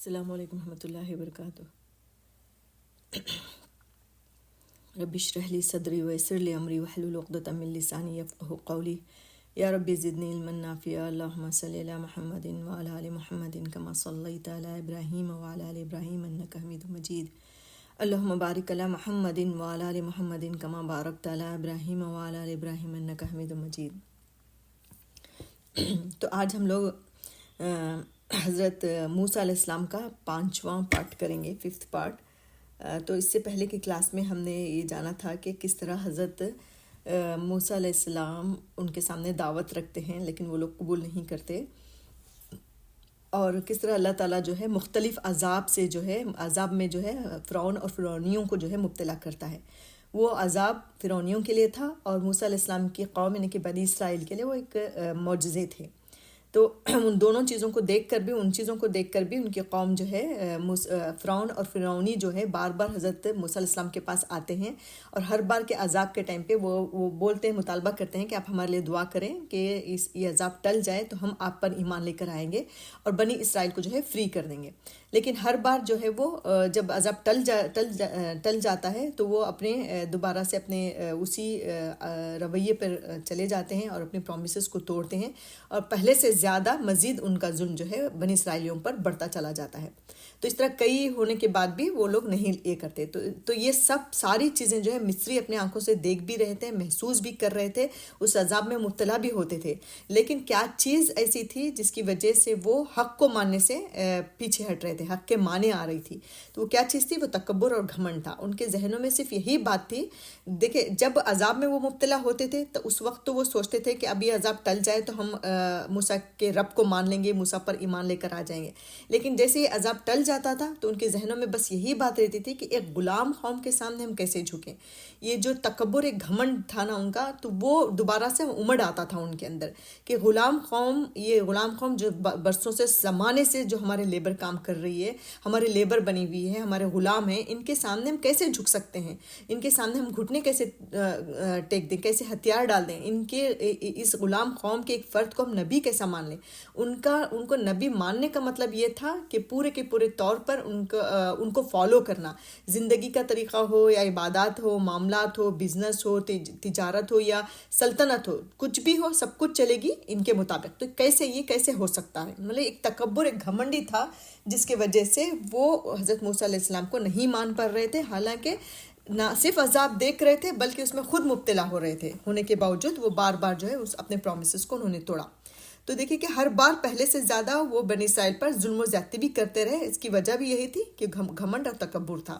السلام علیکم ورحمۃ اللہ وبرکاتہ۔ رب اشرح لی صدری ویسر لی امری واحلل عقدۃ من لسانی یفقہوا قولی۔ یا رب زدنی علما نافعا، اللہم صلی علی محمد وعلی آل محمد کما صلیت علی ابراہیم وعلی آل ابراہیم انک حمید مجید۔ اللہم بارک علی محمد وعلی آل محمد کما بارکت علی ابراہیم وعلی آل ابراہیم انک حمید مجید۔ تو آج ہم لوگ حضرت موسیٰ علیہ السلام کا 5واں پارٹ کریں گے، 5th پارٹ۔ تو اس سے پہلے کی کلاس میں ہم نے یہ جانا تھا کہ کس طرح حضرت موسیٰ علیہ السلام ان کے سامنے دعوت رکھتے ہیں لیکن وہ لوگ قبول نہیں کرتے، اور کس طرح اللہ تعالیٰ جو ہے مختلف عذاب میں جو ہے فرعون اور فرعونیوں کو جو ہے مبتلا کرتا ہے۔ وہ عذاب فرعونیوں کے لیے تھا اور موسیٰ علیہ السلام کی قوم یعنی کہ بنی اسرائیل کے لیے وہ ایک معجزے تھے۔ تو ان دونوں چیزوں کو دیکھ کر بھی ان کی قوم جو ہے فرعون اور فرعونی جو ہے بار بار حضرت موسیٰ علیہ السلام کے پاس آتے ہیں، اور ہر بار کے عذاب کے ٹائم پہ وہ بولتے ہیں، مطالبہ کرتے ہیں کہ آپ ہمارے لیے دعا کریں کہ یہ عذاب ٹل جائے تو ہم آپ پر ایمان لے کر آئیں گے اور بنی اسرائیل کو جو ہے فری کر دیں گے۔ لیکن ہر بار جو ہے وہ جب عذاب ٹل جاتا ہے تو وہ اپنے دوبارہ سے اپنے اسی رویے پر چلے جاتے ہیں اور اپنے پرومسز کو توڑتے ہیں، اور پہلے سے زیادہ مزید ان کا ظلم جو ہے بنی اسرائیلیوں پر بڑھتا چلا جاتا ہے۔ تو اس طرح کئی ہونے کے بعد بھی وہ لوگ نہیں یہ کرتے۔ تو یہ ساری چیزیں جو ہے مصری اپنے آنکھوں سے دیکھ بھی رہے تھے، محسوس بھی کر رہے تھے، اس عذاب میں مبتلا بھی ہوتے تھے، لیکن کیا چیز ایسی تھی جس کی وجہ سے وہ حق کو ماننے سے پیچھے ہٹ رہے تھے، حق کے معنی آ رہی تھی۔ تو وہ کیا چیز تھی؟ وہ تکبر اور گھمنڈ تھا۔ ان کے ذہنوں میں صرف یہی بات تھی، دیکھیں جب عذاب میں وہ مبتلا ہوتے تھے تو اس وقت تو وہ سوچتے تھے کہ اب یہ عذاب ٹل جائے تو ہم موسیٰ کے رب کو مان لیں گے، موسیٰ پر ایمان لے کر آ جائیں گے۔ لیکن جیسے یہ عذاب ٹل جاتا تھا تو ان کے ذہنوں میں بس یہی بات رہتی تھی کہ ایک غلام قوم کے سامنے ہم کیسے جھکیں۔ یہ جو تکبر ایک گھمنڈ تھا نا ان کا، تو وہ دوبارہ سے امڑ آتا تھا ان کے اندر کہ غلام قوم جو برسوں سے زمانے سے جو ہمارے لیبر کام کر رہی ہے، ہمارے لیبر بنی ہوئی ہے، ہمارے غلام ہیں، ان کے سامنے ہم کیسے جھک سکتے ہیں؟ ان کے سامنے ہم گھٹنے کیسے ٹیک دیں، کیسے ہتھیار ڈال دیں؟ اس غلام قوم کے ایک فرد کو ہم نبی کیسا مان لیں؟ ان کو نبی ماننے کا مطلب یہ تھا کہ پورے کے پورے طور پر ان کو فالو کرنا، زندگی کا طریقہ ہو یا عبادات ہو، معاملات ہو، بزنس ہو، تجارت ہو یا سلطنت ہو، کچھ بھی ہو، سب کچھ چلے گی ان کے مطابق۔ تو کیسے ہو سکتا ہے؟ مطلب ایک تکبر، ایک گھمنڈی تھا جس کی وجہ سے وہ حضرت موسیٰ علیہ السلام کو نہیں مان پا رہے تھے، حالانکہ نہ صرف عذاب دیکھ رہے تھے بلکہ اس میں خود مبتلا ہو رہے تھے، ہونے کے باوجود وہ بار بار جو ہے اپنے پرومسز کو انہوں نے توڑا۔ تو دیکھیں کہ ہر بار پہلے سے زیادہ وہ بنی اسرائیل پر ظلم و زیادتی بھی کرتے رہے۔ اس کی وجہ بھی یہی تھی کہ گھمنڈ اور تکبر تھا۔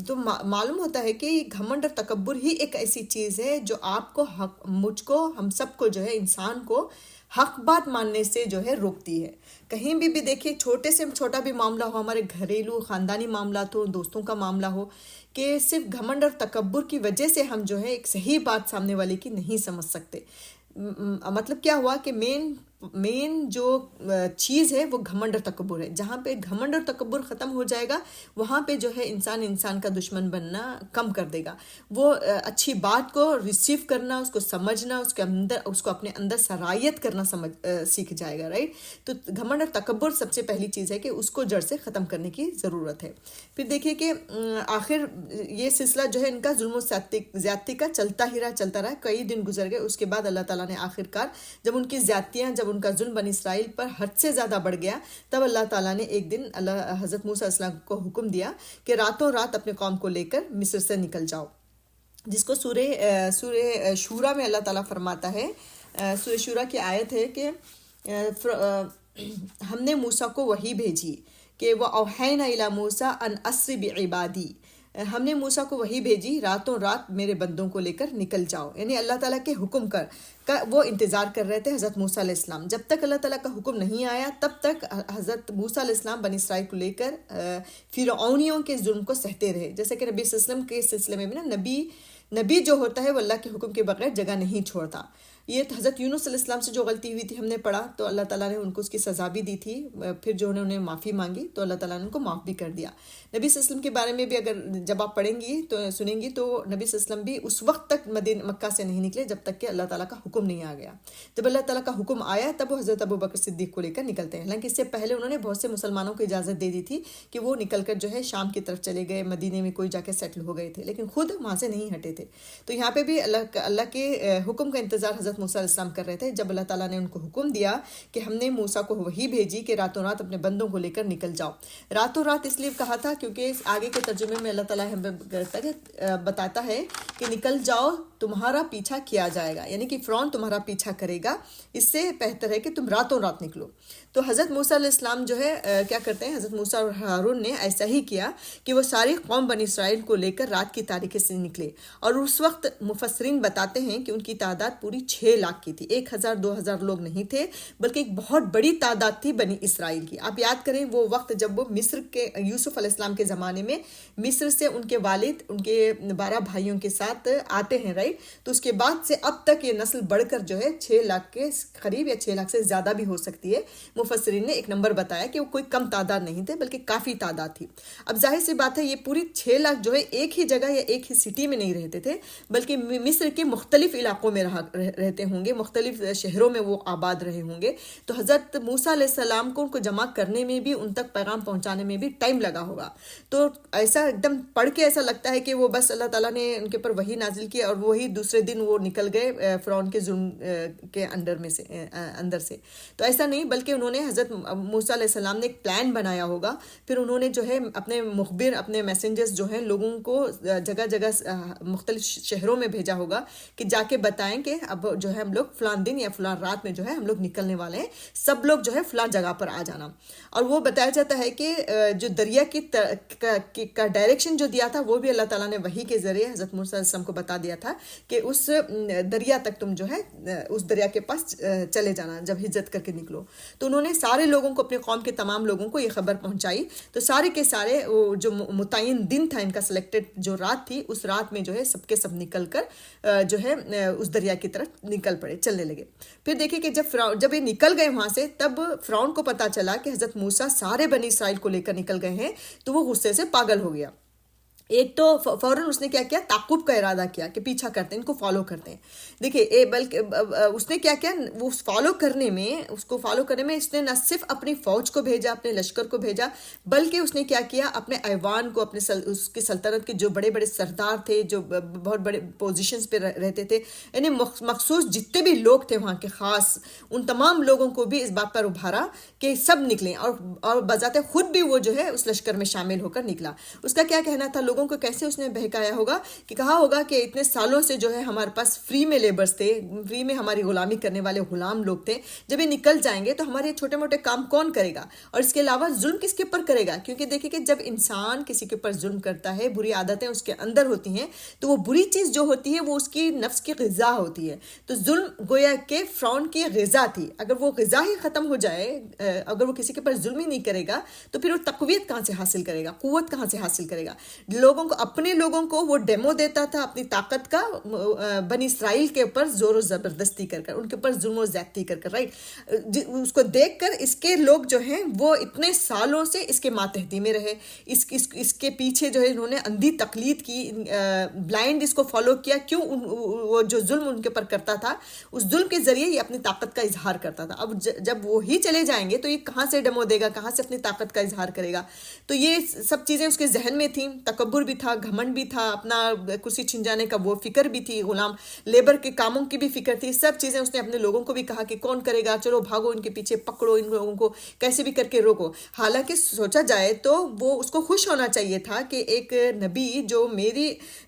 تو معلوم ہوتا ہے کہ گھمنڈ اور تکبر ہی ایک ایسی چیز ہے جو آپ کو مجھ کو، ہم سب کو جو ہے، انسان کو حق بات ماننے سے جو ہے روکتی ہے۔ کہیں بھی دیکھیں، چھوٹے سے چھوٹا بھی معاملہ ہو، ہمارے گھریلو خاندانی معاملات ہو، دوستوں کا معاملہ ہو، کہ صرف گھمنڈ اور تکبر کی وجہ سے ہم جو ہے ایک صحیح بات سامنے والے کی نہیں سمجھ سکتے۔ مطلب کیا ہوا کہ مین جو چیز ہے وہ گھمنڈ اور تکبر ہے۔ جہاں پہ گھمنڈ اور تکبر ختم ہو جائے گا وہاں پہ جو ہے انسان کا دشمن بننا کم کر دے گا۔ وہ اچھی بات کو ریسیو کرنا، اس کو سمجھنا، اس کو اپنے اندر سرایت کرنا سیکھ جائے گا، رائٹ؟ تو گھمنڈ اور تکبر سب سے پہلی چیز ہے کہ اس کو جڑ سے ختم کرنے کی ضرورت ہے۔ پھر دیکھیے کہ آخر یہ سلسلہ جو ہے ان کا ظلم و زیادتی کا چلتا رہا، کئی دن گزر گئے۔ اس کے بعد اللہ تعالیٰ نے آخرکار جب ان کی زیادتیاں، جب ان کا ظلم بنی اسرائیل پر حد سے زیادہ بڑھ گیا، تب اللہ تعالیٰ نے ایک دن حضرت موسیٰ علیہ السلام کو حکم دیا کہ راتوں رات اپنے قوم کو لے کر مصر سے نکل جاؤ، جس کو سورہ شورا میں اللہ تعالیٰ فرماتا ہے۔ سورہ شورا کی آیت ہے کہ ہم نے موسیٰ کو وحی بھیجی کہ وَأَوْحَيْنَا إِلَىٰ مُوسَىٰ أَنْ أَسْرِ بِعِبَادِي، ہم نے موسیٰ کو وحی بھیجی راتوں رات میرے بندوں کو لے کر نکل جاؤ، یعنی اللہ تعالیٰ کے حکم کا وہ انتظار کر رہے تھے حضرت موسیٰ علیہ السلام۔ جب تک اللہ تعالیٰ کا حکم نہیں آیا تب تک حضرت موسیٰ علیہ السلام بنی اسرائیل کو لے کر فرعونیوں کے ظلم کو سہتے رہے۔ جیسے کہ نبی صلی اللہ علیہ وسلم کے سلسلے میں بھی نا، نبی جو ہوتا ہے وہ اللہ کے حکم کے بغیر جگہ نہیں چھوڑتا۔ یہ حضرت یونس علیہ السلام سے جو غلطی ہوئی تھی ہم نے پڑھا تو اللہ تعالیٰ نے ان کو اس کی سزا بھی دی تھی، پھر جو انہوں نے معافی مانگی تو اللہ تعالیٰ نے ان کو معاف بھی کر دیا۔ نبی صلی اللہ علیہ وسلم کے بارے میں بھی اگر جب آپ پڑھیں گی تو سنیں گی تو نبی صلی اللہ علیہ وسلم بھی اس وقت تک مکہ سے نہیں نکلے جب تک کہ اللہ تعالیٰ کا حکم نہیں آ گیا۔ جب اللہ تعالیٰ کا حکم آیا تب وہ حضرت ابوبکر صدیق کو لے کر نکلتے ہیں، حالانکہ اس سے پہلے انہوں نے بہت سے مسلمانوں کو اجازت دے دی تھی کہ وہ نکل کر جو ہے شام کی طرف چلے گئے، مدینے میں کوئی جا کے سیٹل ہو گئے تھے، لیکن خود وہاں سے نہیں ہٹے تھے۔ تو یہاں پہ بھی اللہ کے حکم کا انتظار حضرت موسیٰ علیہ السلام کر رہے تھے۔ جب اللہ تعالیٰ نے ان کو حکم دیا کہ ہم نے موسیٰ کو وحی بھیجی کہ راتوں رات اپنے بندوں کو لے کر نکل جاؤ، راتوں رات اس لیے کہا تھا کیونکہ آگے کے ترجمے میں اللہ تعالیٰ ہمیں بتاتا ہے کہ نکل جاؤ تمہارا پیچھا کیا جائے گا، یعنی کہ فرعون تمہارا پیچھا کرے گا، اس سے بہتر ہے کہ تم راتوں رات نکلو۔ تو حضرت موسیٰ علیہ السلام جو ہے کیا کرتے ہیں، حضرت موسیٰ اور ہارون نے ایسا ہی کیا کہ وہ ساری قوم بنی اسرائیل کو لے کر رات کی تاریکی سے نکلے، اور اس وقت مفسرین بتاتے ہیں کہ ان کی تعداد پوری 6 لاکھ کی تھی، 1000 2000 لوگ نہیں تھے بلکہ ایک بہت بڑی تعداد تھی بنی اسرائیل کی۔ آپ یاد کریں وہ وقت جب وہ مصر کے یوسف علیہ السلام کے زمانے میں مصر سے ان کے والد ان کے 12 بھائیوں کے ساتھ آتے ہیں، رائٹ، تو اس کے بعد سے اب تک یہ نسل بڑھ کر جو ہے 6 لاکھ کے قریب یا 6 لاکھ سے زیادہ بھی ہو سکتی ہے۔ مفسرین نے ایک نمبر بتایا کہ وہ کوئی کم تعداد نہیں تھے بلکہ کافی تعداد تھی۔ اب ظاہر سی بات ہے یہ پوری 6 لاکھ جو ہے ایک ہی جگہ یا ایک ہی سٹی میں نہیں رہتے تھے بلکہ مصر کے مختلف علاقوں میں رہتے ہوں گے، مختلف شہروں میں وہ آباد رہے ہوں گے۔ تو حضرت موسیٰ علیہ السلام کو ان کو جمع کرنے میں بھی، ان تک پیغام پہنچانے میں بھی ٹائم لگا ہوگا۔ تو ایسا ایک دم پڑھ کے ایسا لگتا ہے کہ وہ بس اللہ تعالیٰ نے ان کے اوپر وحی نازل کی اور وہی دوسرے دن وہ نکل گئے فرعون کے ظلم کے اندر سے۔ تو ایسا نہیں، بلکہ انہوں نے حضرت موسیٰ علیہ السلام نے ایک پلان بنایا ہوگا، پھر انہوں نے جو ہے اپنے مخبر، اپنے میسنجرز جو ہیں لوگوں کو جگہ جگہ مختلف شہروں میں بھیجا ہوگا کہ جا کے بتائیں کہ اب جو ہے ہم لوگ فلان دن یا فلان رات میں جو ہے ہم لوگ نکلنے والے ہیں، سب لوگ جو ہے فلان جگہ پر آ جانا۔ اور وہ بتایا جاتا ہے کہ جو دریا کا ڈائریکشن جو دیا تھا وہ بھی اللہ تعالیٰ نے وحی کے ذریعے حضرت موسیٰ علیہ السلام کو بتا دیا تھا کہ اس دریا تک تم جو ہے اس دریا کے پاس چلے جانا جب ہجرت کر کے نکلو۔ تو انہوں نے سارے لوگوں کو، اپنے قوم کے تمام لوگوں کو یہ خبر پہنچائی، تو سارے کے سارے جو متعین دن تھا ان کا سلیکٹڈ جو رات تھی، اس رات میں جو ہے سب کے سب نکل کر جو ہے اس دریا کی طرف نکل پڑے، چلنے لگے۔ پھر دیکھیں کہ جب یہ نکل گئے وہاں سے تب فرعون کو پتا چلا کہ حضرت موسیٰ سارے بنی اسرائیل کو لے کر نکل گئے ہیں، تو وہ غصے سے پاگل ہو گیا۔ ایک تو فوراً اس نے کیا کیا، تعقب کا ارادہ کیا کہ پیچھا کرتے ہیں، ان کو فالو کرتے ہیں۔ دیکھیے بلکہ اس نے کیا کیا، وہ اس کو فالو کرنے میں اس نے نہ صرف اپنی فوج کو بھیجا، اپنے لشکر کو بھیجا، بلکہ اس نے کیا کیا، اپنے ایوان کو، اپنے اس کی سلطنت کے جو بڑے بڑے سردار تھے، جو بہت بڑے پوزیشنز پہ رہتے تھے، یعنی مخصوص جتنے بھی لوگ تھے وہاں کے خاص، ان تمام لوگوں کو بھی اس بات پر ابھارا کہ سب نکلیں، اور بذات خود بھی وہ جو ہے اس لشکر میں شامل ہو کر نکلا۔ اس کا کیا کہنا تھا، لوگوں کو کیسے اس نے بہکایا ہوگا کہ کہا ہوگا کہ اتنے سالوں سے جو ہے ہمارے پاس فری میں لیبرز تھے، فری میں ہماری غلامی کرنے والے غلام لوگ تھے، جب یہ نکل جائیں گے تو ہمارے چھوٹے موٹے کام کون کرے گا، اور اس کے علاوہ ظلم کس کے اوپر کرے گا، کیونکہ دیکھیں کہ جب انسان کسی کے اوپر ظلم کرتا ہے، بری عادتیں اس کے اندر ہوتی ہیں، تو وہ بری چیز جو ہوتی ہے وہ اس کی نفس کی غذا ہوتی ہے۔ تو ظلم گویا کہ فرعون کی غذا تھی، اگر وہ غذا ہی ختم ہو جائے، اگر وہ کسی کے اوپر ظلم ہی نہیں کرے گا تو پھر وہ تقویت کہاں سے حاصل کرے گا، قوت کہاں سے حاصل کرے گا۔ اپنے لوگوں کو وہ ڈیمو دیتا تھا اپنی طاقت کا، بنی اسرائیل کے اوپر زور و زبردستی کر کر، ان کے اوپر ظلم و زیادتی کر کر، رائٹ، اس کو دیکھ کر اس کے لوگ جو ہیں وہ اتنے سالوں سے اس کے ماتحتی میں رہے، اس کے پیچھے جو ہے انہوں نے اندھی تقلید کی، بلائنڈ اس کو فالو کیا۔ کیوں؟ وہ جو ظلم ان کے اوپر کرتا تھا، اس ظلم کے ذریعے یہ اپنی طاقت کا اظہار کرتا تھا۔ اب جب وہی چلے جائیں گے تو یہ کہاں سے ڈیمو دے گا، کہاں سے اپنی طاقت کا اظہار کرے گا؟ تو یہ سب چیزیں اس کے ذہن میں تھیں، تکبر بھی تھا، گھمنڈ بھی تھا، اپنا کرسی چھن جانے کا وہ فکر بھی تھی، غلام لیبر کے کاموں کی بھی فکر تھی، سب چیزیں اس نے اپنے لوگوں کو بھی کہا کہ کون کرے گا، چلو بھاگو ان کے پیچھے، پکڑو ان لوگوں کو، کیسے بھی کر کے روکو۔ حالانکہ سوچا جائے تو وہ اس کو خوش ہونا چاہیے تھا کہ ایک نبی جو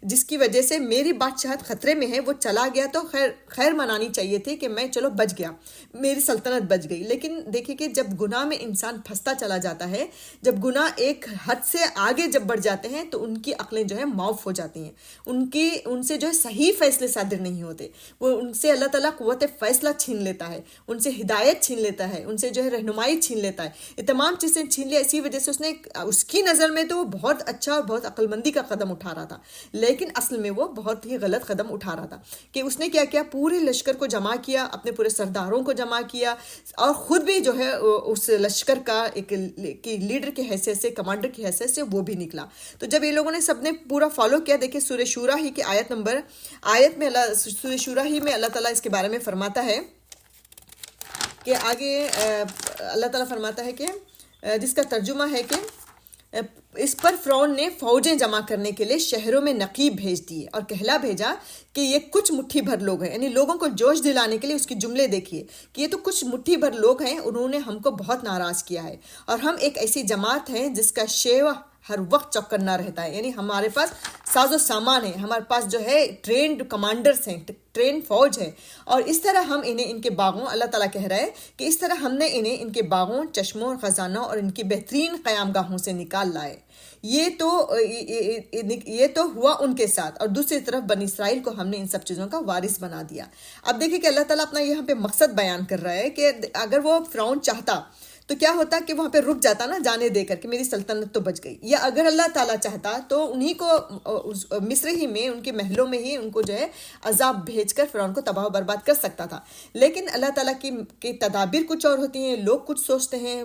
جس کی وجہ سے میری بادشاہت خطرے میں ہے وہ چلا گیا، تو خیر منانی چاہیے تھی کہ میں چلو بچ گیا، میری سلطنت بچ گئی۔ لیکن دیکھیں کہ جب گناہ میں انسان پھنستا چلا جاتا ہے، جب گناہ ایک حد سے آگے جب بڑھ جاتے ہیں تو ان ان کی عقلیں جو ہے معاف ہو جاتی ہیں، ان سے جو ہے صحیح فیصلے صادر نہیں ہوتے، وہ ان سے اللہ تعالیٰ قوت فیصلہ چھین لیتا ہے، ان سے ہدایت چھین لیتا ہے، ان سے جو ہے رہنمائی چھین لیتا ہے، یہ تمام چیزیں چھین لیا. اسی وجہ سے اس کی نظر میں تو وہ بہت اچھا اور بہت عقل مندی کا قدم اٹھا رہا تھا، لیکن اصل میں وہ بہت ہی غلط قدم اٹھا رہا تھا. کہ اس نے کیا کیا، پورے لشکر کو جمع کیا، اپنے پورے سرداروں کو جمع کیا، اور خود بھی جو ہے اس لشکر کا ایک لیڈر کی حیثیت سے، کمانڈر کی حیثیت سے وہ بھی نکلا. تو جب یہ لوگوں نے سب نے پورا فالو کیا، دیکھیں سورہ شورا ہی کی آیت میں سورہ شورا ہی میں اللہ تعالیٰ اس کے بارے میں فرماتا ہے کہ آگے اللہ تعالیٰ فرماتا ہے کہ جس کا ترجمہ ہے کہ اس پر فرعون نے فوجیں جمع کرنے کے لیے شہروں میں نقیب بھیج دیے اور کہلا بھیجا کہ یہ کچھ مٹھی بھر لوگ ہیں. یعنی لوگوں کو جوش دلانے کے لیے اس کی جملے دیکھیے کہ یہ تو کچھ مٹھی بھر لوگ ہیں، انہوں نے ہم کو بہت ناراض کیا ہے، اور ہم ایک ایسی جماعت ہیں جس کا شیوا ہر وقت چوکنا رہتا ہے. یعنی ہمارے پاس ساز و سامان ہے، ہمارے پاس جو ہے ٹرینڈ کمانڈرز ہیں، ٹرین فوج ہے، اور اس طرح ہم انہیں ان کے باغوں، اللہ تعالیٰ کہہ رہا ہے کہ اس طرح ہم نے انہیں ان کے باغوں، چشموں اور خزانوں اور ان کی بہترین قیام گاہوں سے نکال لائے. یہ تو ہوا ان کے ساتھ، اور دوسری طرف بنی اسرائیل کو ہم نے ان سب چیزوں کا وارث بنا دیا. اب دیکھیں کہ اللہ تعالیٰ اپنا یہاں پہ مقصد بیان کر رہا ہے کہ اگر وہ فرعون چاہتا تو کیا ہوتا کہ وہاں پہ رک جاتا نا، جانے دے کر کہ میری سلطنت تو بچ گئی. یا اگر اللہ تعالیٰ چاہتا تو انہی کو مصر ہی میں، ان کے محلوں میں ہی ان کو جو ہے عذاب بھیج کر فرعون کو تباہ و برباد کر سکتا تھا. لیکن اللہ تعالیٰ کی تدابیر کچھ اور ہوتی ہیں، لوگ کچھ سوچتے ہیں،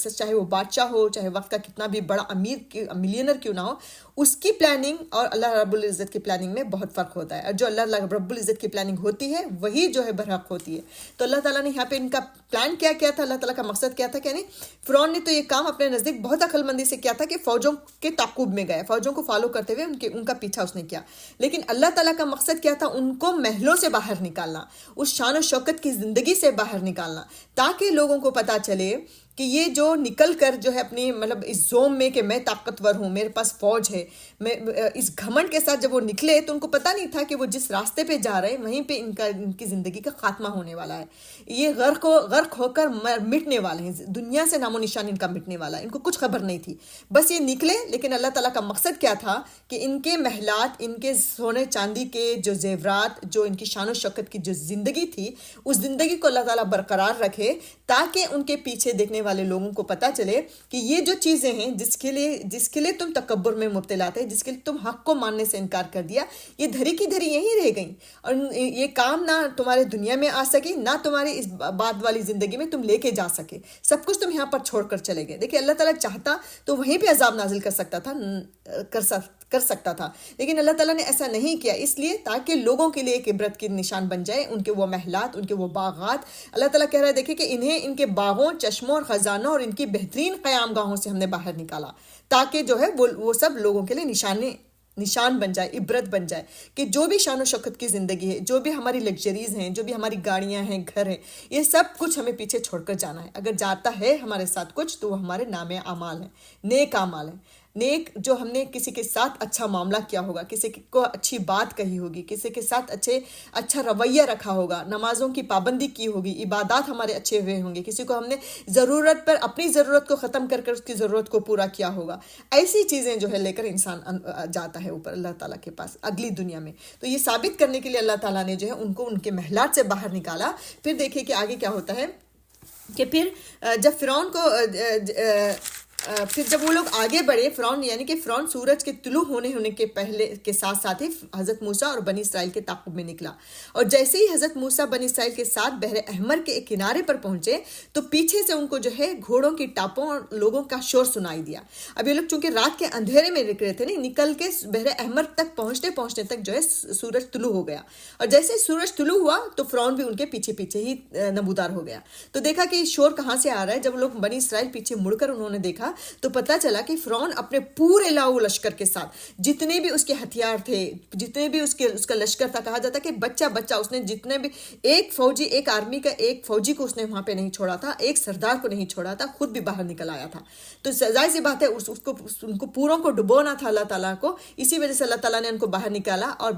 چاہے وہ بادشاہ ہو، چاہے وقت کا کتنا بھی بڑا ملینر کیوں نہ ہو، اس کی پلاننگ اور اللہ رب العزت کی پلاننگ میں بہت فرق ہوتا ہے. اور جو اللہ رب العزت کی پلاننگ ہوتی ہے وہی جو ہے برحق ہوتی ہے. تو اللہ تعالیٰ نے یہاں پہ ان کا پلان کیا تھا، اللہ تعالیٰ کا مقصد کیا تھا، یعنی فرعون نے تو یہ کام اپنے نزدیک بہت عقل مندی سے کیا تھا کہ فوجوں کے تعاقب میں گیا، فوجوں کو فالو کرتے ہوئے ان کا پیچھا اس نے کیا. لیکن اللہ تعالیٰ کا مقصد کیا تھا، ان کو محلوں سے باہر نکالنا، اس شان و شوکت کی زندگی سے باہر نکالنا، تاکہ لوگوں کو پتہ چلے کہ یہ جو نکل کر جو ہے اپنی مطلب اس زوم میں کہ میں طاقتور ہوں، میرے پاس فوج ہے، میں اس گھمنڈ کے ساتھ جب وہ نکلے تو ان کو پتہ نہیں تھا کہ وہ جس راستے پہ جا رہے ہیں وہیں پہ ان کی زندگی کا خاتمہ ہونے والا ہے. یہ غرق ہو کر مٹنے والے ہیں، دنیا سے نام و نشان ان کا مٹنے والا ہے. ان کو کچھ خبر نہیں تھی، بس یہ نکلے. لیکن اللہ تعالیٰ کا مقصد کیا تھا کہ ان کے محلات، ان کے سونے چاندی کے جو زیورات، جو ان کی شان و شوکت کی جو زندگی تھی، اس زندگی کو اللہ تعالیٰ برقرار رکھے، تاکہ ان کے پیچھے دیکھنے والے لوگوں کو پتہ چلے کہ یہ جو چیزیں ہیں جس کے لیے تم تکبر میں مبتلا تھے، جس کے لیے تم حق کو ماننے سے انکار کر دیا، یہ دھری کی دھری یہیں رہ گئیں، اور یہ کام نہ تمہارے دنیا میں آ سکی، نہ تمہاری اس بعد والی زندگی میں تم لے کے جا سکے، سب کچھ تم یہاں پر چھوڑ کر چلے گئے. دیکھیں اللہ تعالیٰ چاہتا تو وہیں پہ عذاب نازل کر سکتا تھا، لیکن اللہ تعالیٰ نے ایسا نہیں کیا، اس لیے تاکہ لوگوں کے لیے ایک عبرت کی نشان بن جائے. ان کے وہ محلات، ان کے وہ باغات، اللہ تعالیٰ کہہ رہا ہے دیکھیں کہ انہیں ان کے باغوں، چشموں اور خزانوں اور ان کی بہترین قیام گاہوں سے ہم نے باہر نکالا، تاکہ جو ہے وہ سب لوگوں کے لیے نشان بن جائے، عبرت بن جائے کہ جو بھی شان و شوکت کی زندگی ہے، جو بھی ہماری لگژریز ہیں، جو بھی ہماری گاڑیاں ہیں، گھر ہیں، یہ سب کچھ ہمیں پیچھے چھوڑ کر جانا ہے. اگر جاتا ہے ہمارے ساتھ کچھ تو وہ ہمارے نام اعمال ہیں، نیک اعمال ہیں. نیک جو ہم نے کسی کے ساتھ اچھا معاملہ کیا ہوگا، کسی کو اچھی بات کہی ہوگی، کسی کے ساتھ اچھا رویہ رکھا ہوگا، نمازوں کی پابندی کی ہوگی، عبادات ہمارے اچھے ہوئے ہوں گے، کسی کو ہم نے ضرورت پر اپنی ضرورت کو ختم کر اس کی ضرورت کو پورا کیا ہوگا. ایسی چیزیں جو ہے لے کر انسان جاتا ہے اوپر اللہ تعالیٰ کے پاس اگلی دنیا میں. تو یہ ثابت کرنے کے لیے اللہ تعالیٰ نے جو ہے ان کو ان کے محلات سے باہر نکالا. پھر دیکھیں کہ آگے کیا ہوتا ہے کہ پھر جب فرعون کو پھر جب وہ لوگ آگے بڑھے، فرعون یعنی کہ فرعون سورج کے طلوع ہونے کے پہلے کے ساتھ ہی حضرت موسیٰ اور بنی اسرائیل کے تعاقب میں نکلا. اور جیسے ہی حضرت موسیٰ بنی اسرائیل کے ساتھ بحر احمر کے ایک کنارے پر پہنچے تو پیچھے سے ان کو جو ہے گھوڑوں کی ٹاپوں اور لوگوں کا شور سنائی دیا. اب یہ لوگ چونکہ رات کے اندھیرے میں نکلے تھے، نکل کے بحر احمر تک پہنچنے تک جو ہے سورج طلوع ہو گیا. اور جیسے سورج طلوع ہوا تو فرعون بھی ان کے پیچھے ہی نمودار ہو گیا. تو دیکھا کہ شور کہاں سے آ رہا ہے. جب لوگ بنی اسرائیل پیچھے مڑ کر انہوں نے دیکھا تو پتہ چلا کہ فرعون اپنے پورے لاؤ لشکر کے ساتھ، جتنے بھی اس کے ہتھیار تھے، جتنے بھی اس کا لشکر تھا، کہا جاتا کہ بچہ اس نے جتنے بھی ایک آرمی کا ایک فوجی کو اس نے وہاں پہ نہیں چھوڑا تھا، ایک سردار کو نہیں چھوڑا تھا، خود بھی باہر نکل آیا تھا. تو ظاہر سی بات ہے ان کو پوروں کو ڈبونا تھا اللہ تعالیٰ کو، اسی وجہ سے اللہ تعالیٰ نے ان کو باہر نکالا. اور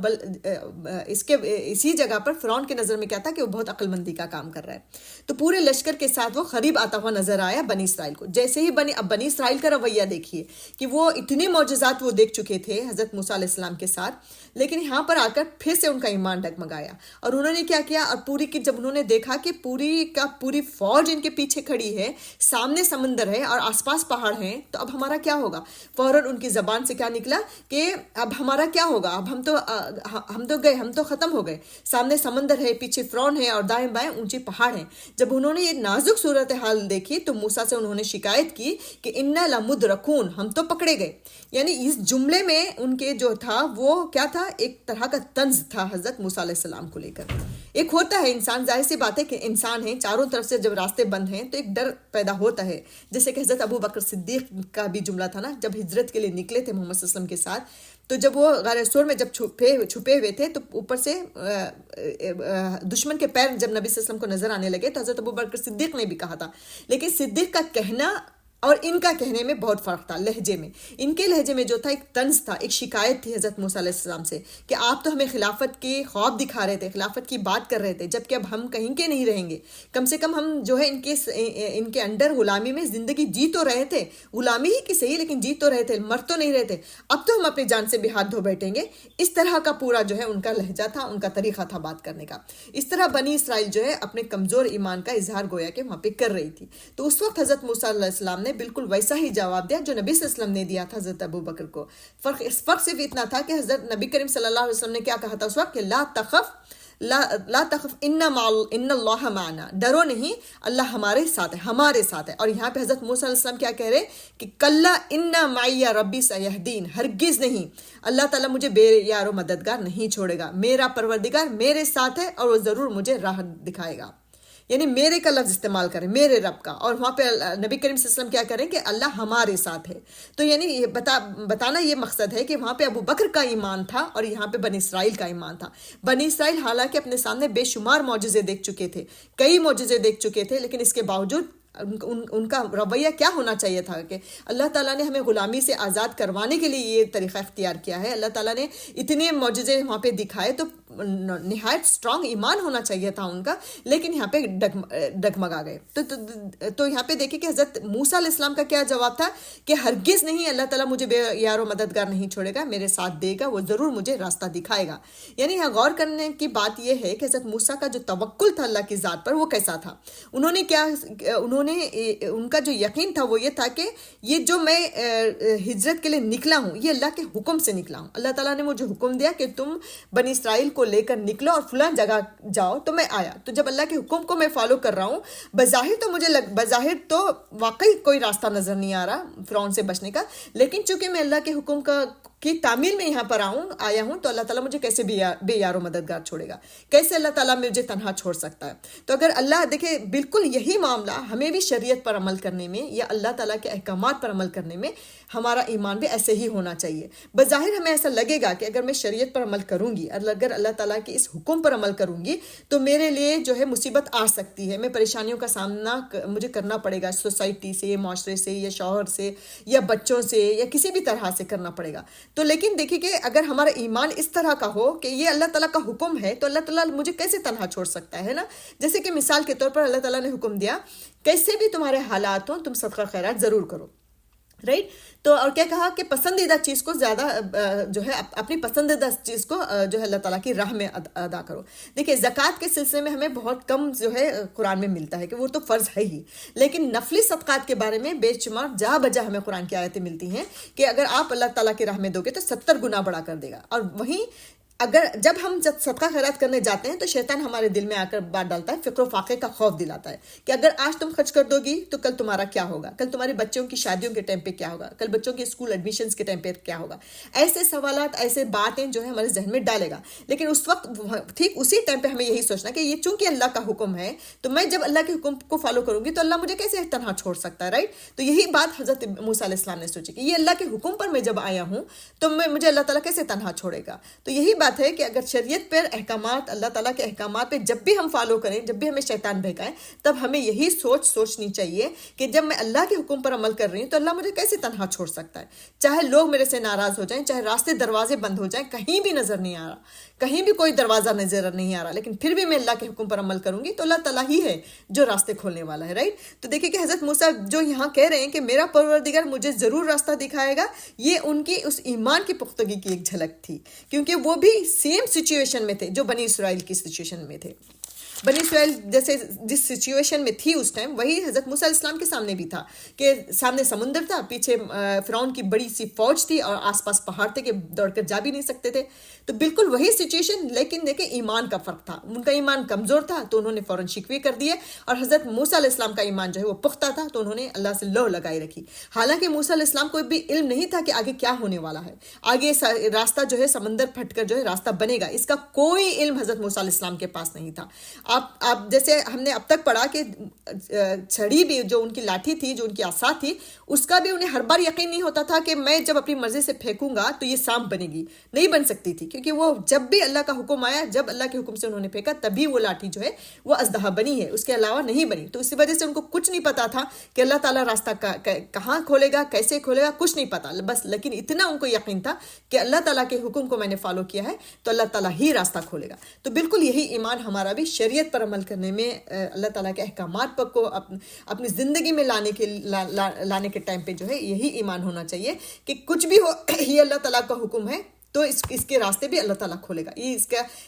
اسی جگہ پر فرعون کی نظر میں کیا تھا کہ وہ بہت عقل مندی کا کام کر رہا ہے. تو پورے لشکر کے ساتھ وہ قریب آتا ہوا نظر آیا بنی اسرائیل کو. جیسے ہی بنی بنی اسرائیل کا رویہ دیکھیے کہ وہ اتنے معجزات وہ دیکھ چکے تھے حضرت موسیٰ علیہ السلام کے ساتھ، لیکن یہاں پر آ کر پھر سے ان کا ایمان ڈگمگایا، اور انہوں نے کیا کیا، اور پوری کی جب انہوں نے دیکھا کہ پوری کا پوری فوج ان کے پیچھے کھڑی ہے، سامنے سمندر ہے اور آس پاس پہاڑ ہیں، تو اب ہمارا کیا ہوگا، فوراً ان کی زبان سے کیا نکلا کہ اب ہمارا کیا ہوگا، اب ہم تو گئے، ہم تو ختم ہو گئے، سامنے سمندر ہے، پیچھے فرعون ہے اور دائیں بائیں اونچے پہاڑ ہیں۔ جب انہوں نے یہ نازک صورتحال دیکھی تو موسیٰ سے انہوں نے شکایت کی کہ انا لمدرکون، ہم تو پکڑے گئے۔ یعنی اس جملے میں ان کے جو تھا وہ کیا تھا، ایک طرح کا طنز تھا حضرت موسیٰ علیہ السلام کو لے کر۔ ایک ہوتا ہے انسان، ظاہر سی بات ہے کہ انسان ہے، چاروں طرف سے جب راستے بند ہیں تو ایک ڈر پیدا ہوتا ہے، جیسے کہ حضرت ابو بکر صدیق کا بھی جملہ تھا نا، جب ہجرت کے لیے نکلے تھے محمد صلی اللہ علیہ وسلم کے ساتھ، تو جب وہ غار ثور میں جب چھپے ہوئے تھے تو اوپر سے دشمن کے پیر جب نبی صلی اللہ علیہ وسلم کو نظر آنے لگے تو حضرت ابو بکر صدیق نے بھی کہا تھا، لیکن صدیق کا کہنا اور ان کا کہنے میں بہت فرق تھا، لہجے میں۔ ان کے لہجے میں جو تھا ایک طنز تھا، ایک شکایت تھی حضرت موسیٰ علیہ السلام سے کہ آپ تو ہمیں خلافت کی خواب دکھا رہے تھے، خلافت کی بات کر رہے تھے، جبکہ اب ہم کہیں کے نہیں رہیں گے، کم سے کم ہم جو ہے ان کے انڈر غلامی میں زندگی جی تو رہے تھے، غلامی ہی کی صحیح لیکن جی تو رہے تھے، مر تو نہیں رہے تھے، اب تو ہم اپنی جان سے بھی ہاتھ دھو بیٹھیں گے۔ اس طرح کا پورا جو ہے ان کا لہجہ تھا، ان کا طریقہ تھا بات کرنے کا۔ اس طرح بنی اسرائیل جو ہے اپنے کمزور ایمان کا اظہار گویا کہ وہاں پہ کر رہی تھی، تو اس وقت حضرت موسیٰ علیہ السلام نے بالکل ویسا ہی جواب دیا جو نبی صلی اللہ علیہ وسلم نے دیا تھا حضرت ابو بکر کو۔ فرق صرف اتنا تھا کہ حضرت نبی کریم صلی اللہ علیہ وسلم نے کیا کہا تھا اس وقت کہ لا تخف ان اللہ معنا، ڈرو نہیں، اللہ ہمارے ساتھ ہے، ہمارے ساتھ ہے۔ اور یہاں پہ حضرت موسیٰ علیہ السلام کیا کہہ رہے کہ کلا ان معی ربی سیہدین، ہرگز نہیں، اللہ تعالیٰ مجھے بے یار و مددگار نہیں چھوڑے گا، میرا پروردگار میرے ساتھ ہے اور وہ ضرور مجھے راہ دکھائے گا۔ یعنی میرے کا لفظ استعمال کریں، میرے رب کا، اور وہاں پہ نبی کریم صلی اللہ علیہ وسلم کیا کریں کہ اللہ ہمارے ساتھ ہے۔ تو یعنی یہ بتانا یہ مقصد ہے کہ وہاں پہ ابو بکر کا ایمان تھا اور یہاں پہ بنی اسرائیل کا ایمان تھا۔ بنی اسرائیل حالانکہ اپنے سامنے بے شمار معجزے دیکھ چکے تھے، کئی معجزے دیکھ چکے تھے، لیکن اس کے باوجود ان کا رویہ کیا ہونا چاہیے تھا کہ اللہ تعالیٰ نے ہمیں غلامی سے آزاد کروانے کے لیے یہ طریقہ اختیار کیا ہے، اللہ تعالیٰ نے اتنے معجزے وہاں پہ دکھائے، تو نہایت سٹرونگ ایمان ہونا چاہیے تھا ان کا، لیکن یہاں پہ ڈگمگا گئے۔ تو یہاں پہ دیکھیں کہ حضرت موسیٰ علیہ السلام کا کیا جواب تھا کہ ہرگز نہیں، اللہ تعالیٰ مجھے بے یار و مددگار نہیں چھوڑے گا، میرے ساتھ دے گا، وہ ضرور مجھے راستہ دکھائے گا۔ یعنی یہاں غور کرنے کی بات یہ ہے کہ حضرت موسیٰ کا جو توکل تھا اللہ کی ذات پر وہ کیسا تھا۔ ان کا جو یقین تھا وہ یہ تھا کہ یہ جو میں ہجرت کے لیے نکلا ہوں یہ اللہ کے حکم سے نکلا ہوں، اللہ تعالیٰ نے مجھے حکم دیا کہ تم بنی اسرائیل کو لے کر نکلو اور فلاں جگہ جاؤ، تو میں آیا، تو جب اللہ کے حکم کو میں فالو کر رہا ہوں، بظاہر تو واقعی کوئی راستہ نظر نہیں آ رہا فرعون سے بچنے کا، لیکن چونکہ میں اللہ کے حکم کی تعمیل میں یہاں پر آیا ہوں، تو اللہ تعالیٰ مجھے کیسے بے یار و مددگار چھوڑے گا، کیسے اللہ تعالیٰ مجھے تنہا چھوڑ سکتا ہے۔ تو اگر اللہ دیکھے بالکل یہی معاملہ ہمیں بھی شریعت پر عمل کرنے میں یا اللہ تعالیٰ کے احکامات پر عمل کرنے میں ہمارا ایمان بھی ایسے ہی ہونا چاہیے۔ بظاہر ہمیں ایسا لگے گا کہ اگر میں شریعت پر عمل کروں گی، اگر اللہ تعالیٰ کے اس حکم پر عمل کروں گی تو میرے لیے جو ہے مصیبت آ سکتی ہے، میں پریشانیوں کا سامنا مجھے کرنا پڑے گا، سوسائٹی سے، معاشرے سے، یا شوہر سے، یا بچوں سے، یا کسی بھی طرح سے کرنا پڑے گا۔ تو لیکن دیکھیے کہ اگر ہمارا ایمان اس طرح کا ہو کہ یہ اللہ تعالیٰ کا حکم ہے تو اللہ تعالیٰ مجھے کیسے تنہا چھوڑ سکتا ہے نا۔ جیسے کہ مثال کے طور پر اللہ تعالیٰ نے حکم دیا کیسے بھی تمہارے حالات ہوں تم صدقہ خیرات ضرور کرو، رائٹ۔ تو اور کیا کہا کہ پسندیدہ چیز کو زیادہ جو ہے اپنی پسندیدہ چیز کو جو ہے اللہ تعالیٰ کی راہ میں ادا کرو۔ دیکھیں زکوٰۃ کے سلسلے میں ہمیں بہت کم جو ہے قرآن میں ملتا ہے کہ وہ تو فرض ہے ہی، لیکن نفلی صدقات کے بارے میں بے شمار جا بجا ہمیں قرآن کی آیتیں ملتی ہیں کہ اگر آپ اللہ تعالیٰ کی راہ میں دو گے تو 70 گنا بڑا کر دے گا۔ اور وہیں جب ہم صدقہ خیرات کرنے جاتے ہیں تو شیطان ہمارے دل میں آ کر بات ڈالتا ہے، فقر و فاقے کا خوف دلاتا ہے کہ اگر آج تم خرچ کر دو گی تو کل تمہارا کیا ہوگا، کل تمہارے بچوں کی شادیوں کے ٹائم پہ کیا ہوگا، کل بچوں کے اسکول ایڈمیشنز کے ٹائم پہ کیا ہوگا۔ ایسے سوالات، ایسے باتیں جو ہے ہمارے ذہن میں ڈالے گا، لیکن اس وقت ٹھیک اسی ٹائم پہ ہمیں یہی سوچنا کہ یہ چونکہ اللہ کا حکم ہے تو میں جب اللہ کے حکم کو فالو کروں گی تو اللہ مجھے کیسے تنہا چھوڑ سکتا ہے، رائٹ۔ تو یہی بات حضرت موسیٰ علیہ السلام نے سوچی کہ یہ اللہ کے حکم پر میں جب آیا ہوں تو مجھے اللہ تعالیٰ کیسے تنہا چھوڑے گا۔ تو یہی بات بات ہے کہ اگر شریعت پر احکامات، اللہ تعالیٰ کے احکامات پہ جب بھی ہم فالو کریں، جب بھی ہمیں شیطان بہکائے، تب ہمیں یہی سوچنی چاہیے کہ جب میں اللہ کے حکم پر عمل کر رہی ہوں تو اللہ مجھے کیسے تنہا چھوڑ سکتا ہے؟ چاہے لوگ میرے سے ناراض ہو جائیں، چاہے راستے دروازے بند ہو جائیں، کہیں بھی نظر نہیں آ رہا، کہیں بھی کوئی دروازہ نظر نہیں آ رہا، لیکن پھر بھی میں اللہ کے حکم پر عمل کروں گی تو اللہ تعالیٰ ہی ہے جو راستے کھولنے والا ہے، رائٹ؟ تو دیکھیں کہ حضرت موسیٰ جو یہاں کہہ رہے ہیں کہ میرا پروردگار مجھے ضرور راستہ دکھائے گا، یہ ان کی اس ایمان کی پختگی کی ایک جھلک تھی، کیونکہ وہ بھی سیم سچویشن میں تھے جو بنی اسرائیل کی سچویشن میں تھے۔ بنی اسرائیل جیسے جس سچویشن میں تھی اس ٹائم، وہی حضرت موسیٰ علیہ السلام کے سامنے بھی تھا کہ سامنے سمندر تھا، پیچھے فرعون کی بڑی سی فوج تھی اور آس پاس پہاڑ تھے کہ دوڑ کر جا بھی نہیں سکتے تھے۔ تو بالکل وہی سچویشن، لیکن دیکھیں ایمان کا فرق تھا، ان کا ایمان کمزور تھا تو انہوں نے فوراً شکوے کر دیے، اور حضرت موسیٰ علیہ السلام کا ایمان جو ہے وہ پختہ تھا تو انہوں نے اللہ سے لو لگائی رکھی۔ حالانکہ موسیٰ علیہ السلام کو بھی علم نہیں تھا کہ آگے کیا ہونے والا ہے، آگے راستہ جو ہے سمندر پھٹ کر جو ہے راستہ بنے گا، اس کا کوئی علم حضرت موسیٰ علیہ السلام کے پاس نہیں تھا۔ آپ جیسے ہم نے اب تک پڑھا کہ چھڑی بھی جو ان کی لاٹھی تھی، جو ان کی عصا تھی، اس کا بھی انہیں ہر بار یقین نہیں ہوتا تھا کہ میں جب اپنی مرضی سے پھینکوں گا تو یہ سانپ بنے گی، نہیں بن سکتی تھی، کیونکہ وہ جب بھی اللہ کا حکم آیا، جب اللہ کے حکم سے انہوں نے پھینکا تبھی وہ لاٹھی جو ہے وہ اژدہا بنی ہے، اس کے علاوہ نہیں بنی۔ تو اسی وجہ سے ان کو کچھ نہیں پتا تھا کہ اللہ تعالیٰ راستہ کہاں کھولے گا، کیسے کھولے گا، کچھ نہیں پتا، بس لیکن اتنا ان کو یقین تھا کہ اللہ تعالیٰ کے حکم کو میں نے فالو کیا ہے تو اللہ تعالیٰ ہی راستہ کھولے گا۔ تو بالکل یہی ایمان ہمارا بھی شریعت پر عمل کرنے میں، اللہ تعالیٰ کے احکامات پر کو اپنی زندگی میں لانے کے ٹائم پہ جو ہے یہی ایمان ہونا چاہیے کہ کچھ بھی ہو یہ اللہ تعالیٰ کا حکم ہے تو اس کے راستے بھی اللہ تعالیٰ کھولے گا، یہ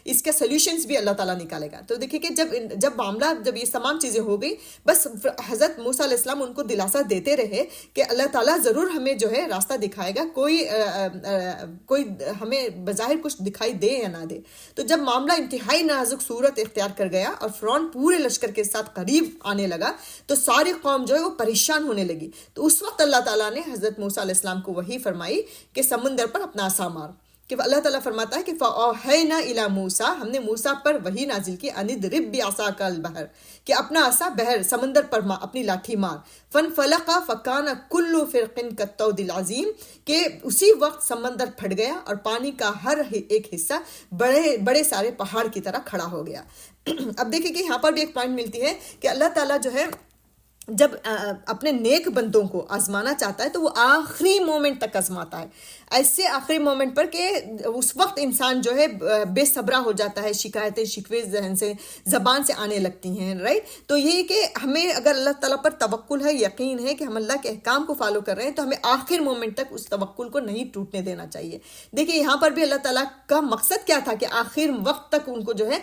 اس کا سلیوشنز بھی اللہ تعالیٰ نکالے گا۔ تو دیکھیں کہ جب یہ تمام چیزیں ہو گئی، بس حضرت موسیٰ علیہ السلام ان کو دلاسا دیتے رہے کہ اللہ تعالیٰ ضرور ہمیں جو ہے راستہ دکھائے گا، کوئی ہمیں بظاہر کچھ دکھائی دے یا نہ دے۔ تو جب معاملہ انتہائی نازک صورت اختیار کر گیا اور فرعون پورے لشکر کے ساتھ قریب آنے لگا تو ساری قوم جو ہے وہ پریشان ہونے لگی۔ تو اس وقت اللہ تعالیٰ نے حضرت موسیٰ علیہ السلام کو وحی فرمائی کہ سمندر پر اپنا عصا مار، کہ اللہ تعالیٰ فرماتا ہے کہ فَأَوْحَيْنَا إِلَى مُوسَىٰ، ہم نے موسیٰ پر وحی نازل کی، أَنِ اضْرِب بِعَصَاكَ الْبَحْرَ، کہ اپنا عصا بحر سمندر پر اپنی لاٹھی مار، فَانْفَلَقَ فَكَانَ كُلُّ فِرْقٍ كَالطَّوْدِ الْعَظِيمِ، کہ اسی وقت سمندر پھٹ گیا اور پانی کا ہر ایک حصہ بڑے بڑے سارے پہاڑ کی طرح کھڑا ہو گیا۔ اب دیکھیں کہ یہاں پر بھی ایک پوائنٹ ملتی ہے کہ اللہ تعالیٰ جو ہے جب اپنے نیک بندوں کو آزمانا چاہتا ہے تو وہ آخری مومنٹ تک آزماتا ہے، ایسے آخری مومنٹ پر کہ اس وقت انسان جو ہے بے صبرا ہو جاتا ہے، شکایتیں شکوے ذہن سے زبان سے آنے لگتی ہیں، رائٹ؟ تو یہ کہ ہمیں اگر اللہ تعالیٰ پر توکل ہے، یقین ہے کہ ہم اللہ کے احکام کو فالو کر رہے ہیں، تو ہمیں آخر مومنٹ تک اس توکل کو نہیں ٹوٹنے دینا چاہیے۔ دیکھیں یہاں پر بھی اللہ تعالیٰ کا مقصد کیا تھا کہ آخر وقت تک ان کو جو ہے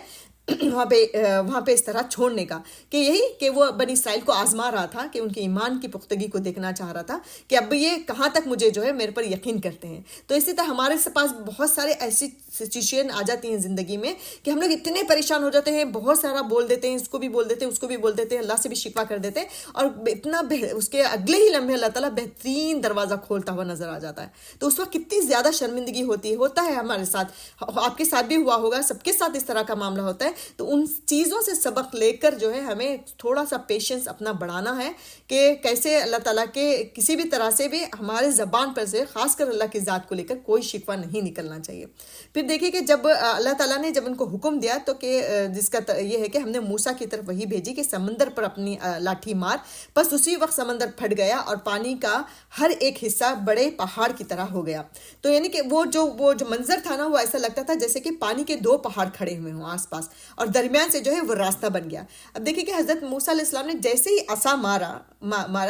وہاں پہ اس طرح چھوڑنے کا، کہ یہی کہ وہ بنی اسرائیل کو آزما رہا تھا، کہ ان کے ایمان کی پختگی کو دیکھنا چاہ رہا تھا کہ اب یہ کہاں تک مجھے جو ہے میرے پر یقین کرتے ہیں۔ تو اسی طرح ہمارے پاس بہت سارے ایسی سچویشن آ جاتی ہیں زندگی میں کہ ہم لوگ اتنے پریشان ہو جاتے ہیں، بہت سارا بول دیتے ہیں، اس کو بھی بول دیتے ہیں، اس کو بھی بول دیتے ہیں، اللہ سے بھی شکوہ کر دیتے ہیں، اور اتنا اس کے اگلے ہی لمحے اللہ تعالیٰ بہترین دروازہ کھولتا ہوا نظر آ جاتا ہے۔ تو اس وقت کتنی زیادہ شرمندگی ہوتا ہے ہمارے ساتھ، آپ کے ساتھ بھی ہوا ہوگا، سب کے ساتھ اس طرح کا معاملہ ہوتا ہے۔ تو ان چیزوں سے سبق لے کر جو ہے ہمیں تھوڑا سا پیشنس اپنا بڑھانا ہے کہ کیسے اللہ تعالیٰ کے کسی بھی طرح سے بھی ہمارے زبان پر سے، خاص کر اللہ کی ذات کو لے کر کوئی شکوہ نہیں نکلنا چاہیے۔ پھر دیکھیے کہ جب اللہ تعالیٰ نے جب ان کو حکم دیا تو کہ جس کا یہ ہے کہ ہم نے موسیٰ کی طرف وہی بھیجی کہ سمندر پر اپنی لاٹھی مار، بس اسی وقت سمندر پھٹ گیا اور پانی کا ہر ایک حصہ بڑے پہاڑ کی طرح ہو گیا۔ تو یعنی کہ وہ جو منظر تھا نا، وہ ایسا لگتا تھا جیسے کہ پانی کے دو پہاڑ کھڑے ہوئے ہوں آس پاس، اور درمیان سے جو ہے وہ راستہ بن گیا۔ اب دیکھیں کہ حضرت موسیٰ علیہ السلام نے جیسے ہی عصا مارا